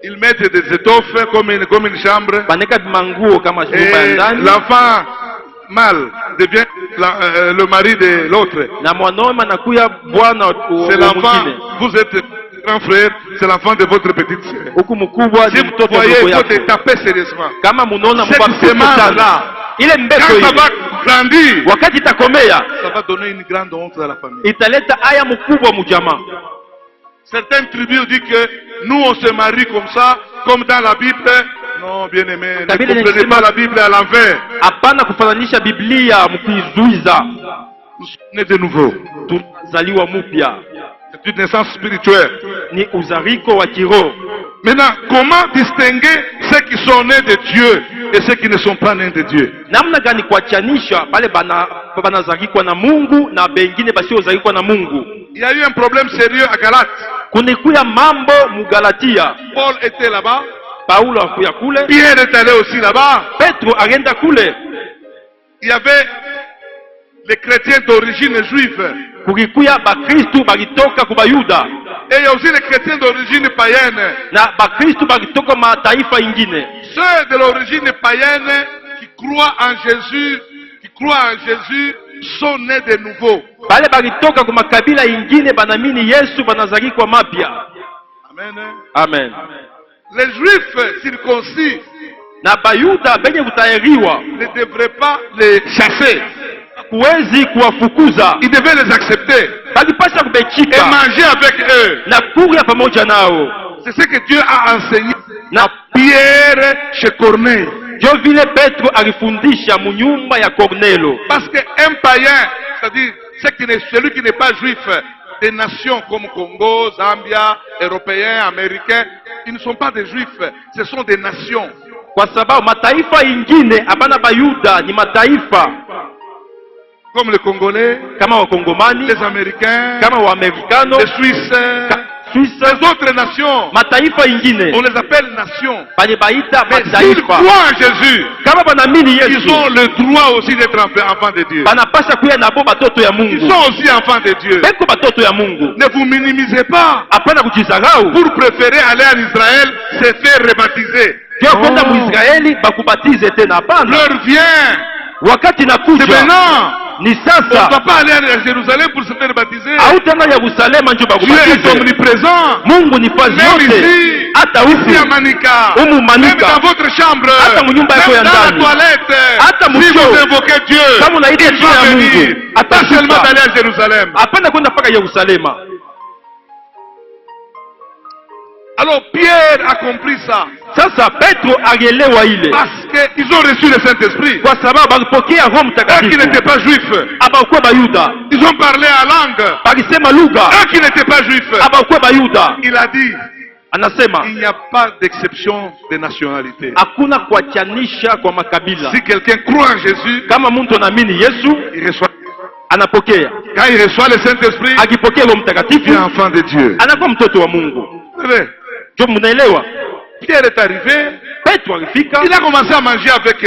Ils mettent des étoffes comme une chambre. Baneka bimanguo kama nyumba ya Et ndani. l'enfant mâle devient le mari de l'autre. Na mwanaume anakuya bwana wa C'est mwingine. l'enfant, vous êtes grand frère, c'est l'enfant de votre petite sœur. Huku mkubwa Si ni vous mtoto voyez, mdogo il faut te yako. taper sérieusement. Kama munaona Cette mbakufu semence sana. là, Ile mbeko quand ça ile. va grandir, Wakati itakomea, ça va donner une grande honte à la famille. italeta aya mkubwa mujamaa. Certaines tribus disent que nous on se marie comme ça, comme dans la Bible. Non, bien aimé, ne Kabila comprenez inasema- pas la Bible à l'envers. Hapana kufananisha Biblia mkizuiza. Nous sommes nés de nouveau. Tunazaliwa mupya. C'est une naissance spirituelle. Ni uzariko wa kiroho. Maintenant, comment distinguer ceux qui sont nés de Dieu et ceux qui ne sont pas nés de Dieu? Namna gani kuachanisha pale banazarikwa na Mungu na bengine basiozarikwa na Mungu? Il y a eu un problème sérieux à Galate. Kunikuya mambo mugalatia. Paul était là-bas. Paulo akuya kule. Pierre est allé aussi là-bas. Petro agenda kule. Il y avait les chrétiens d'origine juive. Kulikuya bakristu balitoka kubayuda. Et il y a aussi les chrétiens d'origine païenne. Na bakristu balitoka mataifa ingine. Ceux de l'origine païenne qui croient en Jésus, sont nés de nouveau. Bale balitoka kwa makabila ingine banamini Yesu banazarikwa mapya. Amen. Amen. Les juifs circoncis Na bayuda benye kutahiriwa ne devraient pas les chasser. kuwezi kuwafukuza. Ils devaient les accepter Balipasha et kubechika manger avec eux. na kuria pamoja nao. C'est ce que Dieu a enseigné Na à Pierre chez Corneille. jo vile Petro alifundisha munyumba ya Kornelo. Parce qu'un païen, c'est-à-dire celui qui n'est pas juif, des nations comme Congo, Zambia, Européens, Américains, ils ne sont pas des juifs, ce sont des nations. Kwa sababu mataifa ingine abana bayuda ni mataifa Comme les Congolais, kama wakongomani, les Américains, kama waamerikano, les Suisses, Suisse, les autres nations. mataifa ingine On les appelle nations. bali baita Mais s'ils mataifa. croient en Jésus, Kama banamini ils Yesu ont le droit aussi d'être enfants de Dieu. banapasha kuya nabo batoto ya Ils Mungu. sont aussi enfants de Dieu. Beko batoto ya Mungu. Ne vous minimisez pas Hapana kujizarau. pour préférer aller en Israël, se faire rebaptiser. Ndio kwenda Muisraeli bakubatize tena, hapana. L'heure vient. Wakati C'est nakuja maintenant. ni On ne sasa. va pas aller à Jérusalem pour se faire baptiser. Hautaenda Yerusalema njo Dieu est bakubatize. omniprésent. Mungu ni fazi Même yote. ici, Hata ici à huku Manika, Umu même Manika. dans votre chambre, Hata munyumba yako même ya dans la ndani. toilette, Hata si mchoo. vous invoquez Dieu, Kama unaita il jina ya va Mungu, venir. Pas atashuka. seulement d'aller à Jérusalem. hapana kwenda mpaka Yerusalema. Alors Pierre a compris ça. Sasa Petro alielewa ile Parce qu'ils ont reçu le Saint-Esprit. kwa sababu alipokea Roho Eux qui Mtakatifu. n'étaient pas juifs, Abakuwa bayuda ils ont parlé en langue. balisema lugha. Eux qui n'étaient pas juifs, Abakuwa bayuda il a dit, anasema il n'y a pas d'exception de nationalité. hakuna kuachanisha kwa makabila. Si quelqu'un croit en Jésus, Kama mtu anaamini Yesu il reçoit. anapokea, Quand il reçoit le Saint-Esprit, akipokea Roho il Mtakatifu est enfant de Dieu. anakuwa mtoto wa Mungu. Vous savez, Jo, mnaelewa? Pierre est arrivé, Petro alifika il a commencé à manger avec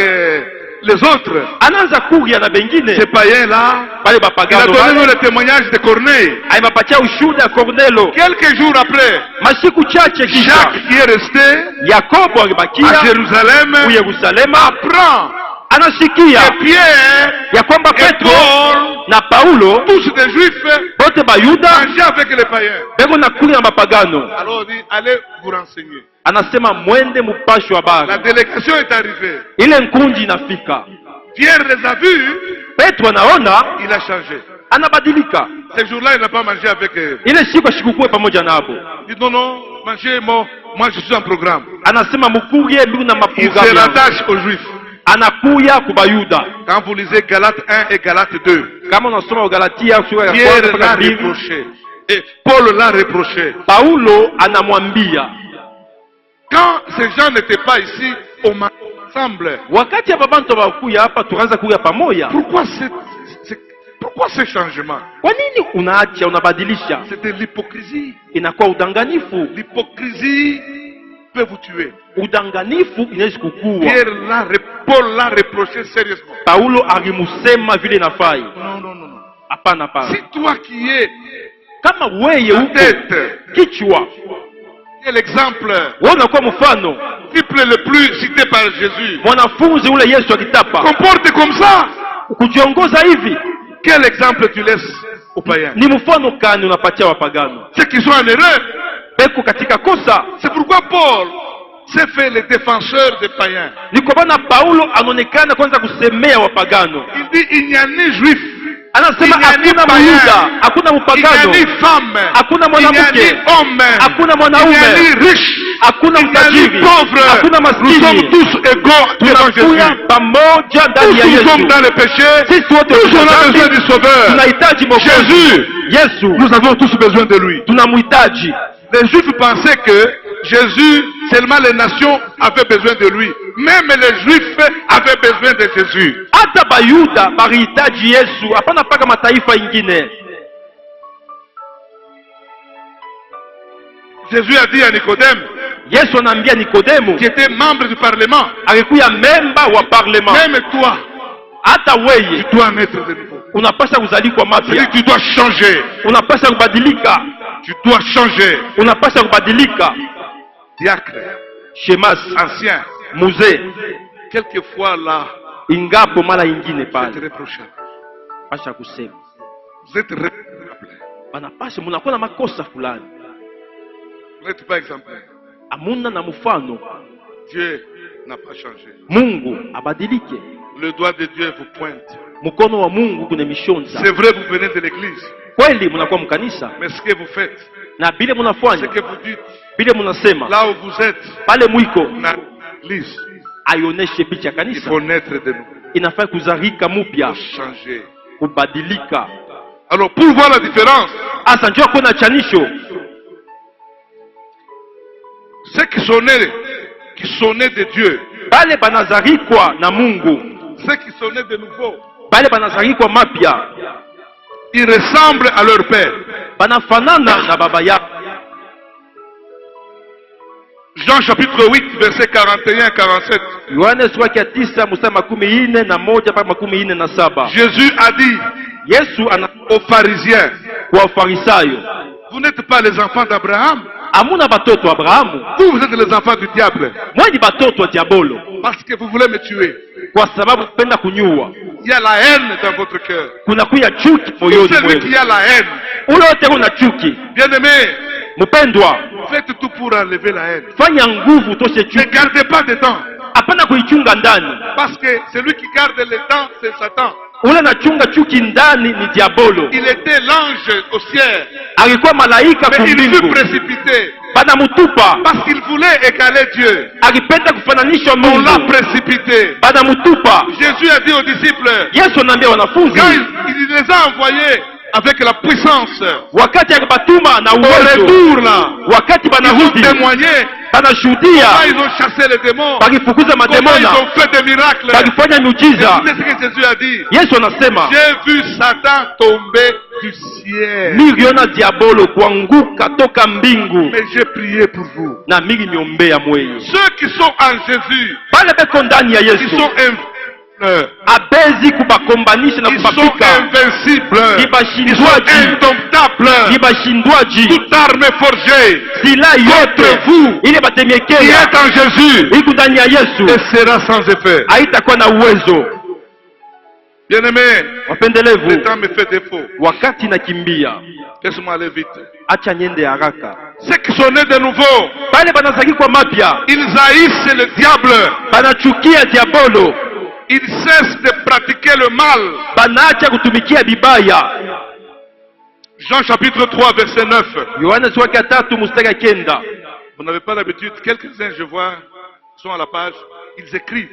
les autres. anaanza kuria na bengine Ces païens-là, bale il a bapagano donné bale le témoignage de Corneille. aimapatia ushuhuda ya Kornelo. Quelques jours après, Masiku chache kisha Jacques qui est resté Yakobo à alibakia Jérusalem ku Yerusalema, apprend anasikia que Pierre ya kwamba et Petro Paul, na Paulo tous des juifs, bote bayuda mangeaient avec les païens. beko na kuria na bapagano. Alors il dit, allez vous renseigner. Anasema mwende mupasho La habari. délégation est arrivée. Ile nkunji inafika, Pierre les a vus, Petro anaona, il a changé. anabadilika. Ces jours-là, il n'a pas mangé avec eux. Ile siku ashikukuwe pamoja nabo, Il dit non, non, mangez, moi je suis en programme. anasema mukurie mbiku na Il maprogramu se yangu. rattache aux juifs. Anakuya kubayuda. Quand vous lisez Galates 1 et Galates 2, Kama unasoma Ugalatia sura ya kwanza Pierre mpaka l'a mbili, reproché. Et Paul l'a reproché. Paulo anamwambia, Quand ces gens n'étaient pas ici, on m'ensemble. wakati hapa bantu bakuya hapa tukaanza kuya pamoja, Pourquoi ce changement? kwa nini unaacha unabadilisha? C'était l'hypocrisie. Inakuwa udanganifu. L'hypocrisie peut vous tuer. Udanganifu inaweza kukuwa. Paul l'a reproché sérieusement. Paulo alimusema vile nafai. Non, non, non, non. Hapana, hapana. Si toi qui es Kama weye la uko tête, kichwa, quel exemple wewe unakuwa mfano, disciple le plus cité par Jésus, mwanafunzi ule Yesu akitapa comporte comme ça. kujiongoza hivi, Quel exemple tu laisses aux païens? ni mfano kani unapatia wapagano? Ceux qui sont en erreur. Beko katika kosa. C'est pourquoi Paul s'est fait le défenseur des païens. Ni kwa maana Paulo anaonekana kwanza kusemea wapagano. Il dit il n'y a ni juif, Anasema il n'y a ni hakuna païen, Myuda, hakuna il n'y a mpagano, ni femme, hakuna il n'y a mwanamke, ni homme, hakuna il n'y a mwanaume, ni riche, hakuna il n'y a ni mtajiri, pauvre. hakuna Nous sommes maskini. tous égaux devant Tunakuya Jésus. pamoja ndani Tous ya nous sommes Yesu. dans le péché. Sisi wote Tous on a tuna besoin dhambi, du Sauveur. tunahitaji mwokozi. Jésus, Yesu nous avons tous besoin de lui. tunamhitaji. Les Juifs pensaient que Jésus, seulement les nations avaient besoin de lui. Même les Juifs avaient besoin de Jésus. Hata bayuda barihitaji Yesu, hapana mpaka mataifa ingine. Jésus a dit à Nicodème, Yesu anaambia Nikodemu, qui était membre du Parlement, alikuya memba wa parlement, même toi, hata weye tu dois naître de nouveau. unapasha kuzalikwa C'est-à-dire mapya, que tu dois changer. unapasha kubadilika, Tu dois changer. unapasha kubadilika. Diacre, Shemasi, ancien, muzee, quelquefois là, ingapo mara ingine vous êtes pale reprochable. pasha kusema Vous êtes reprochable. banapasha, munakuwa na makosa fulani, Vous n'êtes pas exemplaire. amuna na mfano. Dieu n'a pas changé. Mungu abadilike, Le doigt de Dieu vous pointe. mkono wa Mungu kuna mishonza. C'est vrai, vous venez de l'église. Kweli munakuwa mkanisa Mais ce que vous faites, na bile ce munafanya que vous dites, bile munasema là où vous êtes, pale mwiko dans l'église, aioneshe picha ya il kanisa. faut naître de nouveau. Inafaa kuzarika Il mupya, faut changer. kubadilika. Alors, pour voir la différence, Asa njoo kuna chanisho, ceux qui sont nés de Dieu, bale banazarikwa na Mungu, ceux qui sont nés de nouveau, bale banazarikwa mapya, ils ressemblent à leur père. banafanana na baba yao. Jean chapitre 8, verset 41-47. Yohane sura ya 9 mstari 41 mpaka 47. Jésus a dit Yesu ana aux pharisiens, kwa Farisayo, vous n'êtes pas les enfants d'Abraham, amuna batoto wa Abrahamu, vous êtes les enfants du diable, mwe ni batoto wa diabolo, parce que vous voulez me tuer. kwa sababu penda kunyua. Il y a la haine dans votre cœur. Kuna kuya chuki Tout moyoni celui mwenu. qui a la haine, Ule wote kuna chuki. bien-aimé, Mpendwa, faites tout pour enlever la haine. fanya nguvu toshe Ne chuki, gardez pas dedans, hapana kuichunga ndani. parce que celui qui garde les dents, c'est Satan. Ule nachunga chuki ndani ni diabolo. Il était l'ange au ciel, Alikuwa malaika mais il fut kumbingu, précipité, banamutupa. parce qu'il voulait égaler Dieu. Alipenda kufananisha On l'a Mungu, précipité. banamutupa. Jésus a dit aux disciples, Yesu anaambia wanafunzi, quand il les a envoyés avec la puissance, wakati alibatuma na au uwezo, retour là, wakati ils ont banarudi témoigné, banashuhudia, comment ils ont chassé les démons, bakifukuza comment ils mademona, ont fait des miracles. bakifanya miujiza. Écoutez ce que Jésus a dit. Yesu anasema, J'ai vu Satan tomber du ciel, niliona diabolo kuanguka toka mbingu mais j'ai prié pour vous. na mimi niombea mweye. Ceux qui sont en Jésus, Bale beko ndani ya ils Yesu sont abezi kubakombanisha na Ils sont kubapika, invincibles. ni Ils sont bashindwaji, indomptables. ni bashindwaji. Toute arme forgée Sila yote contre vous ile qui batemekea est en Jésus iko ndani ya Yesu et sera sans effet. haitakuwa na uwezo. Bien-aimé, Wapendelevu, le temps me fait défaut. wakati nakimbia, Laisse-moi aller vite. acha nyende haraka. Ceux qui sont nés de nouveau, Bale banazaki kwa mapya, ils haïssent le diable. banachukia diabolo, Ils cessent de pratiquer le mal. banaacha kutumikia bibaya. Jean chapitre 3, verset 9. Yohana sura ya 3 mstari 9. Vous n'avez pas l'habitude, quelques-uns, je vois, sont à la page, ils écrivent.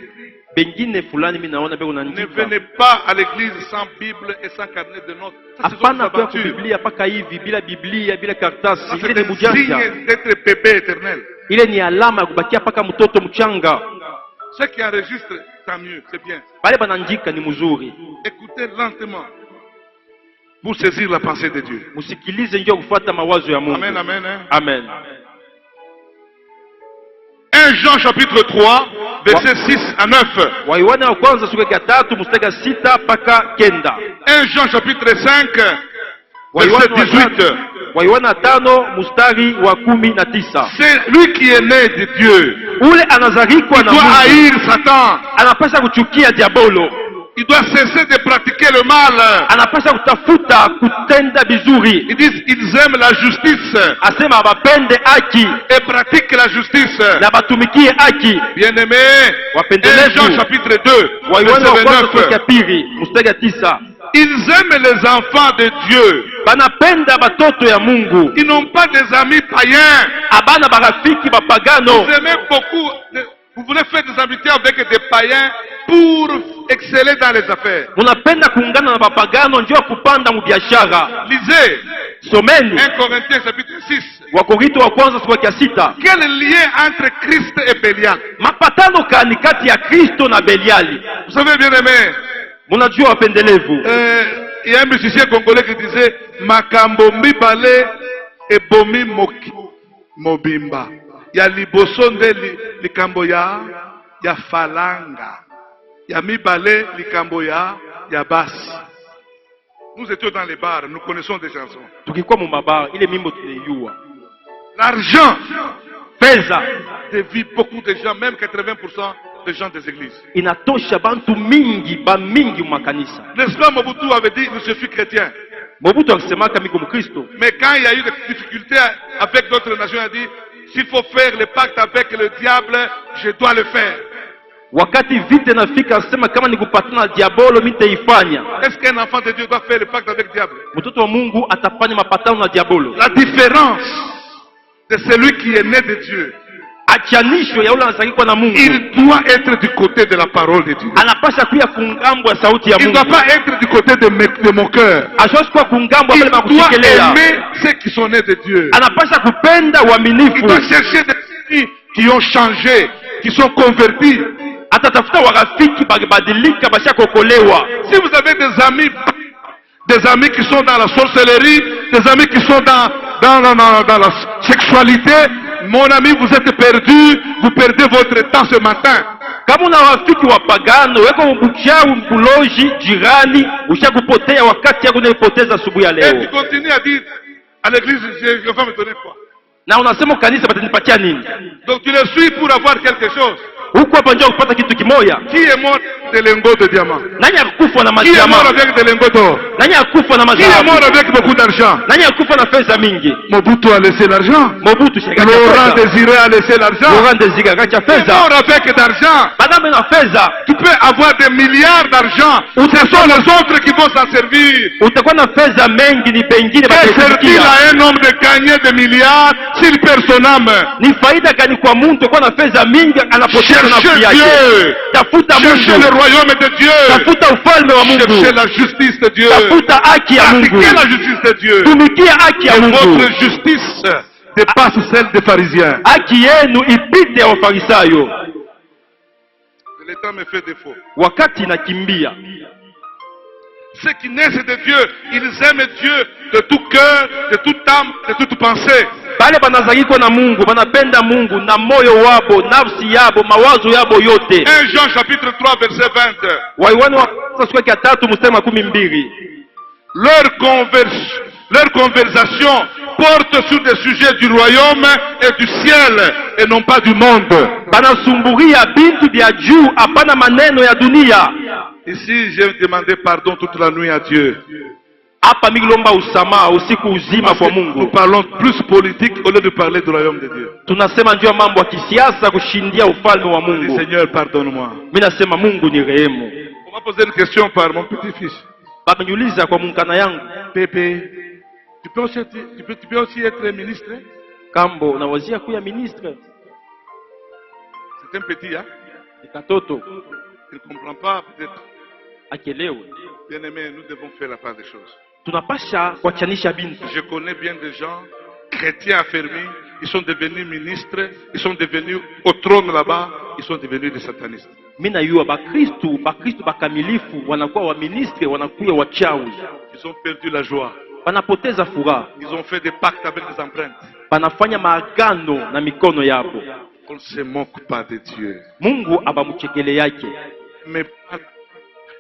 Bengine fulani mimi naona beko Ne naandika. venez pas à l'église sans Bible et sans carnet de notes. Ça, ce sont Hapana des kwa aventures. Biblia paka hivi bila Biblia bila karatasi. Ça, Ile c'est ni un bujanja. signe d'être bébé éternel. Ile ni alama ya kubakia paka mtoto mchanga. Ceux qui enregistrent, tant mieux, c'est bien. Bale banaandika ni mzuri. Écoutez lentement pour saisir la pensée de Dieu. Msikilize njoo kufuata mawazo ya Mungu. Amen, amen. Hein? Amen. 1 Jean chapitre 3, verset 6 à 9. Wa Yohana wa kwanza sura ya 3 mstari 6 mpaka 9. 1 Jean chapitre 5, Wa verset Yohana 18. wa Yohana 5 mstari wa 19. C'est lui qui est né de Dieu. Ule anazarikwa Il na doit Mungu. haïr Satan. Anapasha kuchukia diabolo. Il doit cesser de pratiquer le mal. Anapasha kutafuta kutenda vizuri. Ils disent ils aiment la justice Asema bapende haki et pratiquent la justice. na batumikie haki. Bien-aimé, 1 Wapendelevu Jean chapitre 2, wa Yohana wa kwanza sura ya 29. 2 mstari ya 9. Ils aiment les enfants de Dieu. Banapenda batoto ya Mungu. Ils n'ont pas des amis païens. Abana barafiki bapagano. Vous aimez beaucoup. Vous voulez faire des amitiés avec des païens pour exceller dans les affaires. Munapenda kuungana na bapagano njoo kupanda mu biashara. Lisez Someni 1 Corinthiens chapitre 6. Wakorinto wa kwanza sura ya 6. Quel lien entre Christ et Bélial? Mapatano kani kati ya Kristo na Beliali. Vous savez, bien aimé, Munajua wapendelevu. il y a un musicien congolais qui disait Makambo mibale et bomi moki mobimba. Il y a liboso nde likambo ya falanga. Il y a mibale likambo ya basi. Nous étions dans les bars, nous connaissons des chansons. Tukikuwa mu mabara ile mimbo tunayua. L'argent Pesa dévie beaucoup de gens, même 80% des gens des églises. inatosha bantu mingi ba mingi mu makanisa. N'est-ce pas, Mobutu avait dit je suis chrétien. Mobutu akisemaka miko mkristo. Mais quand il y a eu des difficultés avec d'autres nations, il a dit s'il faut faire le pacte avec le diable, je dois le faire. Wakati vita nafika asema kama ni kupatana na diabolo mitaifanya. Est-ce qu'un enfant de Dieu doit faire le pacte avec le diable? Mtoto wa Mungu atafanya mapatano na diabolo. La différence de celui qui est né de Dieu, Achanisho ya ule anazalikuwa na Mungu. il doit être du côté de la parole de Dieu. Anapasha kuya kungambo ya sauti ya Il ne Mungu. doit pas être du côté de mon cœur. Ashosha kuwa kungambo Il pale doit makushikelea. aimer ceux qui sont nés de Dieu. Anapasha kupenda Il uaminifu. doit chercher des amis qui ont changé, qui sont convertis. Atatafuta warafiki badilika bashakokolewa. Si vous avez des amis qui sont dans la sorcellerie, des amis qui sont dans la sexualité, mon ami, vous êtes perdu, vous perdez votre temps ce matin. Kama una rafiki wapagano weko mbuchawi mbuloji jirani ushakupotea wakati yako unaipoteza asubuhi ya Et leo. tu continues à dire à l'église, je vais me donner quoi? Na unasema kanisa batanipatia nini? Donc tu le suis pour avoir quelque chose. Huko hapa njoo kupata kitu kimoja. Qui est mort des lingots de diamant? Nani akufa na Qui est mort majama? avec des lingots d'or? Nani akufa na Qui est mort mazahabu? avec beaucoup d'argent? Nani akufa na pesa mingi? Mobutu a laissé l'argent. Mobutu shikacha Laurent pesa. Désiré a laissé l'argent. Laurent Désiré kacha Qui est pesa. mort avec d'argent? Madame na pesa. Tu peux avoir des milliards d'argent. Ce sont les autres qui vont s'en servir. Utakuwa na pesa mengi ni bengine Que sert-il batasikia. à un homme de gagner des milliards s'il perd son âme? Ni faida gani kwa mtu kwa na pesa mingi anapoteza nafsi Cherchez yake? Dieu. Tafuta Cherchez le Mungu. royaume de Dieu. Tafuta ufalme wa Cherchez Mungu. la justice de Dieu. Tafuta haki ya Mungu. Pratiquez la justice de Dieu. Tumikia haki ya Et Mungu. votre justice dépasse celle des pharisiens. Haki yenu ipite ya Wafarisayo. Le temps me fait défaut. Wakati inakimbia. Ceux qui naissent de Dieu, ils aiment Dieu de tout cœur, de toute âme, de toute pensée. Bale banazalika na Mungu, banapenda Mungu na moyo wabo, nafsi yabo, mawazo yabo yote. 1 Jean chapitre 3 verset 20. Waiwani wa kwanza sura ya 3 mstari wa 12. Leur conversation porte sur des sujets du royaume et du ciel et non pas du monde. Banasumburia bintu bya juu, hapana maneno ya dunia. Ici, j'ai demandé pardon toute la nuit à Dieu. Hapa migilomba usama usiku uzima kwa Mungu. Nous parlons plus politique au lieu de parler du royaume de Dieu. Tunasema ndio mambo ya kisiasa kushindia ufalme wa Mungu. Seigneur, pardonne-moi. Mimi nasema Mungu ni rehemu. On m'a posé une question par mon petit-fils. Baba niuliza kwa mkana yangu. Pépé, tu peux aussi être ministre? Kambo unawazia kuya ministre? C'est un petit, hein? Ni katoto. Il ne comprend pas peut-être. Akelewe. Bien-aimés, nous devons faire la part des choses. Tunapasha kuachanisha bintu. Je connais bien des gens chrétiens affermis, ils sont devenus ministres, ils sont devenus au trône là-bas, ils sont devenus des satanistes. Mina yua bakristu bakamilifu wanakuwa wa ministre, wanakuwa wachawi. Ils ont perdu la joie. Wanapoteza furaha. Ils ont fait des pactes avec des empreintes. Banafanya maagano na mikono yabo. On ne se moque pas de Dieu. Mungu abamuchekele yake. Mais pas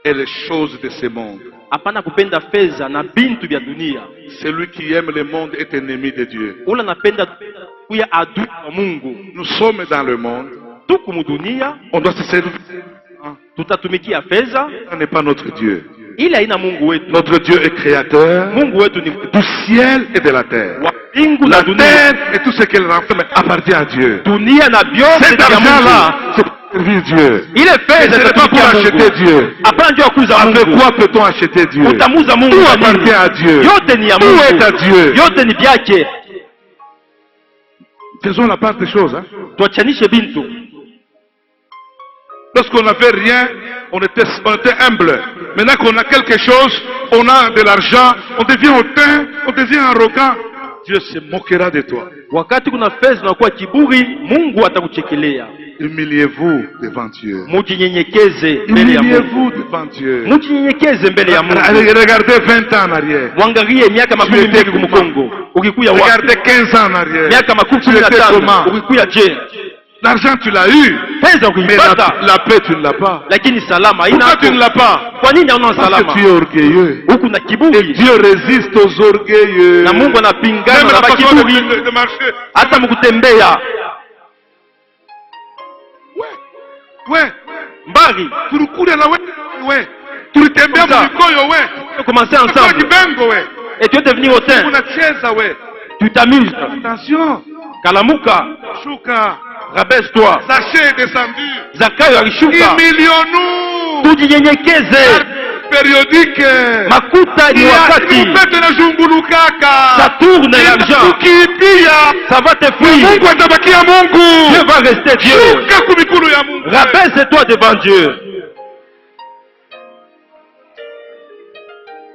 et les choses de ce monde. Hapana kupenda fedha na bintu vya dunia. Celui qui aime le monde est ennemi de Dieu. Ula napenda kuya adui wa Mungu. Nous sommes dans le monde. Tuku mudunia. On doit se servir. Tutatumikia fedha. Ce n'est pas notre Dieu. Ila ina Mungu wetu. Notre Dieu est créateur. Mungu wetu ni du ciel et de la terre. La terre et tout ce qu'elle renferme appartient à Dieu. Dunia na byote cet argent-là, c'est pour servir Dieu. Il est fait, ce n'est pas pour acheter Dieu. Avec quoi peut-on acheter Dieu? Tout appartient à Dieu. Tout est à Dieu. Faisons la part des choses. Hein? Lorsqu'on n'avait rien, on était humble. Maintenant qu'on a quelque chose, on a de l'argent, on devient hautain, on devient arrogant. Dieu se moquera de toi. Wakati kuna fedha na kuwa kiburi, Mungu atakuchekelea. Humiliez-vous devant Dieu. Mujinyenyekeze mbele ya Mungu. Humiliez-vous devant Dieu. Mujinyenyekeze mbele ya Mungu. Regardez 20 ans en arrière. Mwangalie miaka 20 kumkongo. Ukikuya wapi? Regardez 15 ans en arrière. Miaka 15 ukikuya je? L'argent tu l'as eu. Mais la paix tu ne l'as pas. Lakini salama haina. Pourquoi tu ne l'as pas? Kwa nini hauna salama? Parce que tu es orgueilleux. Huku na kiburi. Et Dieu résiste aux orgueilleux. Na Mungu anapingana na bakiburi. Hata mkutembea. Ouais. Mbari. Turukule la ouais. Tulitembea mikoyo ouais. Commencer ensemble. Kibengo ouais. Et tu es devenu hautain. Unacheza ouais. Tu t'amuses. Attention. Kalamuka. Shuka. Rabaisse-toi. Zaché est descendu. Zakayo alishuka. Humilions-nous. Tujinyenyekeze. Périodique. Makuta ni wakati. Ça tourne l'argent. Ça va te fuir. Dieu va rester Dieu. Rabaisse-toi devant Dieu.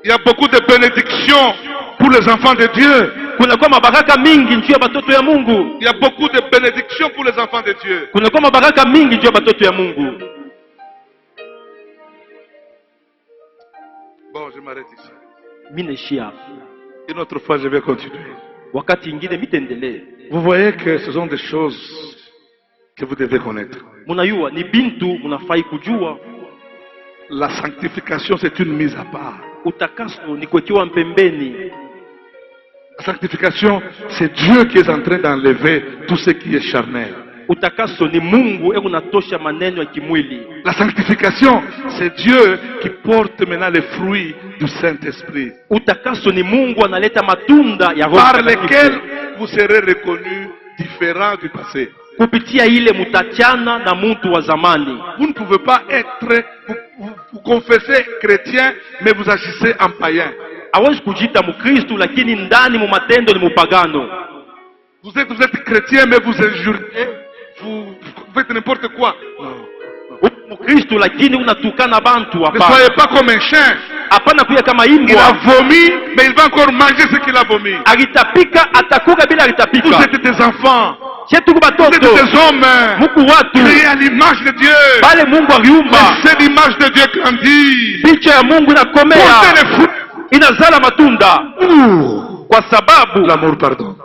Il y a beaucoup de bénédictions pour les enfants de Dieu. Kunakuwa mabaraka mingi njuu ya batoto ya Mungu. Il y a beaucoup de bénédictions pour les enfants de Dieu. Kunakuwa mabaraka mingi njuu ya batoto ya Mungu. Bon, je m'arrête ici. Mineshia. Une autre fois, je vais continuer. Wakati ingine mitendelee. Vous voyez que ce sont des choses que vous devez connaître. Munayua ni bintu munafai kujua. La sanctification, c'est une mise à part. Utakaso ni kwekiwa mpembeni. La sanctification, c'est Dieu qui est en train d'enlever tout ce qui est charnel. Utakaso ni Mungu unatosha maneno ya kimwili. La sanctification, c'est Dieu qui porte maintenant les fruits du Saint-Esprit. Utakaso ni Mungu analeta matunda ya Roho par lesquels vous serez reconnus différents du passé. Kupitia ile mutachana na mtu wa zamani. Vous ne pouvez pas être, vous confessez chrétien, mais vous agissez en païen. Hawezi kujita mukristo lakini ndani mu matendo ni mupagano. Vous êtes chrétien mais vous injuriez, vous faites n'importe quoi. Non. Mukristo lakini unatukana bantu hapa. Ne soyez pas comme un chien. Hapana kuya kama imbwa. Il a vomi mais il va encore manger ce qu'il a vomi. Alitapika atakuga bila alitapika. Vous êtes des enfants. Vous êtes des hommes créés à l'image de Dieu. C'est l'image de Dieu grandit. Inazala matunda. Kwa sababu l'amour pardonne.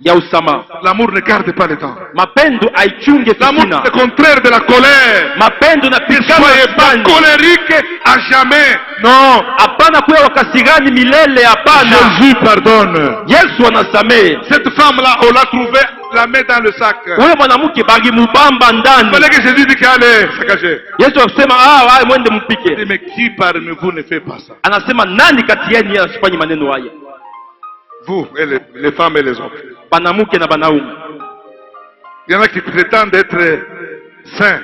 ya usama. L'amour ne garde pas le temps. Mapendo aichunge L'amour fitina. c'est le contraire de la colère. Mapendo na Ne pigana soyez pas sana. colérique à jamais. No, hapana kuwa wakasirani milele, hapana. Jésus pardonne. Yesu anasamehe. Cette femme-là, on l'a trouvée, la met dans le sac. Ule mwanamke bagi mubamba Il ndani. fallait que Jésus dise qu'allez, s'engager. Yesu akasema mwende mpike. Mais qui parmi vous ne fait pas ça? Anasema nani kati yenu asifanye maneno haya? Vous, et les femmes et les hommes. Banamuke na banaume. Il y en a qui prétendent être saints.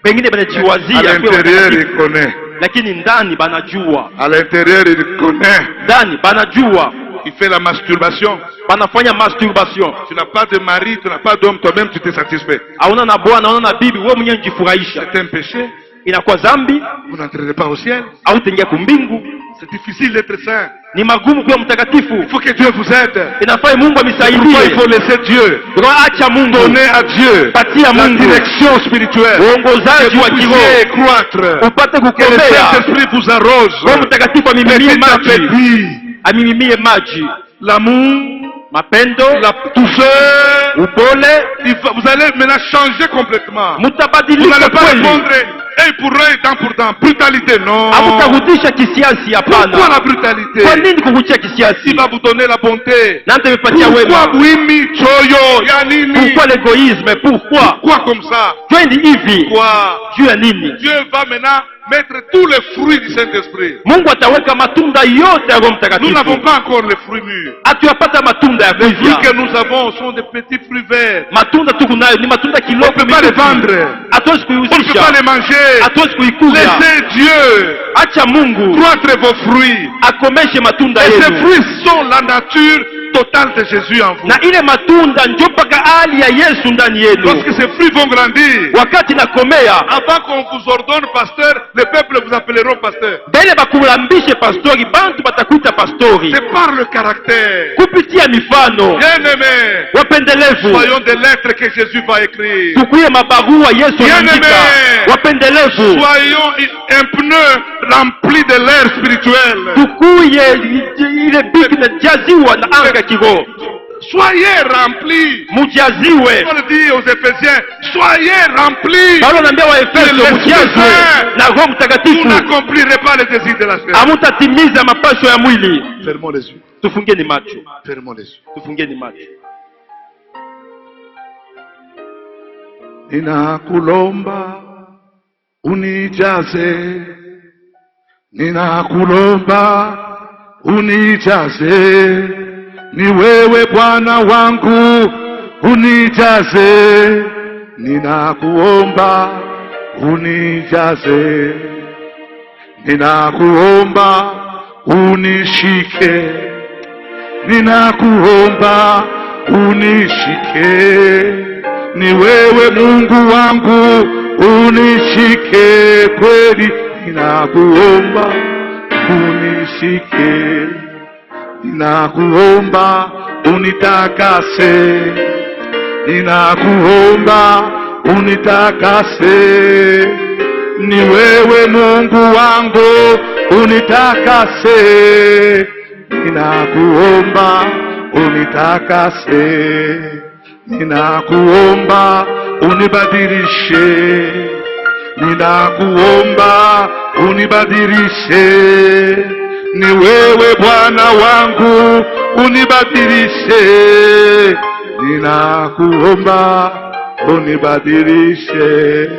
Pengine À banajiwazia l'intérieur, il connaît. lakini ndani banajua. À l'intérieur, il connaît. Ndani banajua. Il fait la masturbation. Banafanya masturbation. Tu n'as pas de mari, tu n'as pas d'homme, toi-même tu t'es satisfait. Hauna na bwana, hauna na bibi, wewe mwenyewe unajifurahisha. C'est un péché. Inakuwa dhambi, Vous n'entrerez pas au ciel. au tengia kumbingu. C'est difficile d'être saint. Ni magumu kuwa mtakatifu. Il faut que Dieu vous aide. Inafaa Mungu Pourquoi il amisaidie. faut laisser Dieu? Acha Mungu. Donner à Dieu Patia la Mungu direction spirituelle. Que uongozaji vous wa kiroho. puissiez croître. Upate Que le kukombea. Saint-Esprit vous arrose. Roho Mtakatifu amimimie Petit à maji. petit. Amimimie maji. L'amour, Mapendo, la douceur. upole, Vous allez maintenant changer complètement. Vous mutabadilika n'allez pas kweli. répondre œil pour œil, dent pour dent. Brutalité, non. Hamutarudisha kisiasi, Pourquoi hapana. la brutalité? Kwa nini kukuchia kisiasi? Il va vous donner la bonté. Na nitamepatia Pourquoi wema. Wimi Choyo Yanini? Pourquoi l'égoïsme? Pourquoi? Pourquoi comme ça? Twendi hivi. Pourquoi? Juu ya nini? Dieu va maintenant mettre tous les fruits du Saint-Esprit. Mungu ataweka matunda yote ya Roho Nous n'avons Mtakatifu. pas encore les fruits mûrs. Hatuyapata matunda ya Les fruits kuivya. que nous avons sont des petits fruits verts. Matunda tuko nayo ni matunda On ne kiloko peut pas les vendre. hatuwezi On ne peut pas kuihusisha, les manger. hatuwezi kuikuza. Laissez Dieu Acha Mungu croître vos fruits. akomeshe matunda Et ces yenu, fruits sont la nature totale de Jésus en vous. na ile matunda ndio mpaka hali ya Yesu ndani yenu. Lorsque ces fruits vont grandir, Wakati nakomea avant qu'on vous ordonne pasteur, le peuple vous appelleront pasteur. mbele bakulambishe pastori, bantu batakuita pastori C'est par le caractère. kupitia mifano. Bien-aimés, Wapendelevu, soyons des lettres que Jésus va écrire. tukuye mabarua Yesu Bien-aimés, anaandika. Wapendelevu, soyons un pneu rempli de l'air spirituel. tukuye ile biki inajaziwa na anga kiroho, Soyez remplis. mujaziwe. Paul dit aux Éphésiens, soyez remplis. Paulo anaambia Waefeso, mujazwe na Roho Vous Mtakatifu, n'accomplirez pas les désirs de la chair. hamutatimiza mapasho ya mwili. Fermons les yeux. Tufungeni macho, Fermons les yeux. tufungeni macho. Ninakulomba unijaze, ninakulomba unijaze, ni wewe Bwana wangu unijaze, ninakuomba unijaze, ninakuomba unishike, ninakuomba unishike, ni wewe Mungu wangu unishike kweli, ninakuomba unishike, ninakuomba unitakase, ninakuomba unitakase, ni wewe Mungu wangu unitakase, ninakuomba unitakase, ninakuomba unibadilishe, ninakuomba unibadilishe, ni wewe Bwana wangu unibadilishe, ninakuomba unibadilishe.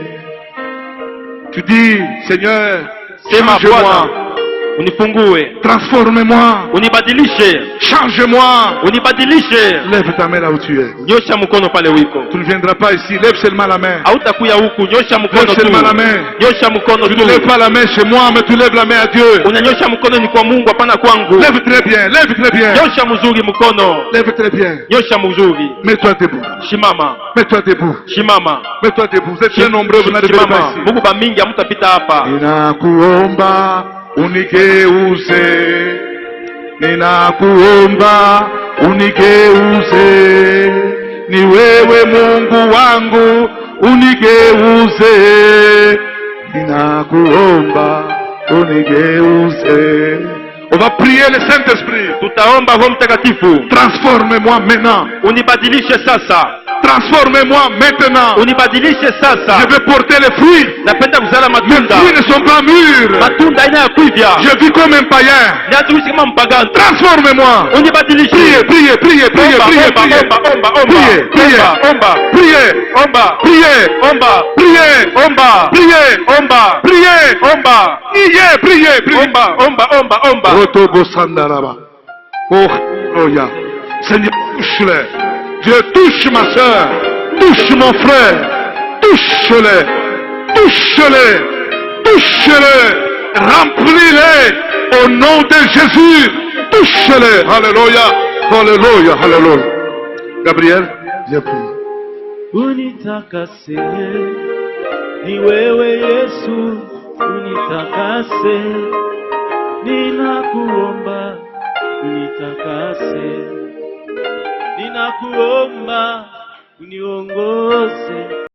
Tu dis, Seigneur, Sema change-moi, Bwana, unifungue, transforme-moi, unibadilishe, change-moi. unibadilishe. Lève ta main là où tu es. Nyosha mkono pale wiko, Tu ne viendras pas ici, lève seulement la main. hautakuya huku. Nyosha mkono Lève tu, seulement la main. nyosha mkono Tu tu. ne lèves pas la main chez moi, mais tu lèves la main à Dieu. Unanyosha mkono ni kwa Mungu, hapana kwangu. Lève très bien, lève très bien. Nyosha mzuri mkono, Lève très bien. nyosha mzuri. Mets-toi debout. Shimama, Mets-toi debout. shimama, Mets-toi debout. Vous êtes très nombreux, vous n'arrivez pas shimama. ici. Mungu bamingi hamtapita hapa. Ninakuomba unigeuze, ninakuomba unigeuze, ni wewe Mungu wangu unigeuze, ninakuomba unigeuze, On va prier le Saint-Esprit. Tutaomba Roho Mtakatifu. Transforme-moi maintenant. Unibadilishe sasa. Transforme-moi maintenant. Unibadilishe sasa. Je veux porter les fruits. Napenda kuzala Mes matunda. fruits ne sont pas mûrs. Matunda haina ya kuivya. Je vis comme un païen. Natuishi kama mpagani. Transforme-moi. Unibadilishe. Priez, priez, priez, priez, priez, priez. Priez, priez. Omba. Priez. Omba. Priez. Omba. Priez. Omba. Priez. Omba. Priez. Omba. Priez, priez, priez. Omba. Omba. Omba. Omba. Rotobo Sandaraba. Oh, Alléluia. Seigneur, touche-les. Dieu, touche ma soeur. Touche mon frère. Touche-les. Touche-les. Touche-les. Remplis-les. Au nom de Jésus. Touche-les. Alléluia. Alléluia. Alléluia. Gabriel, viens prier. Unitakase, ni wewe Yesu, unitakase, ninakuomba, unitakase, ninakuomba, uniongoze,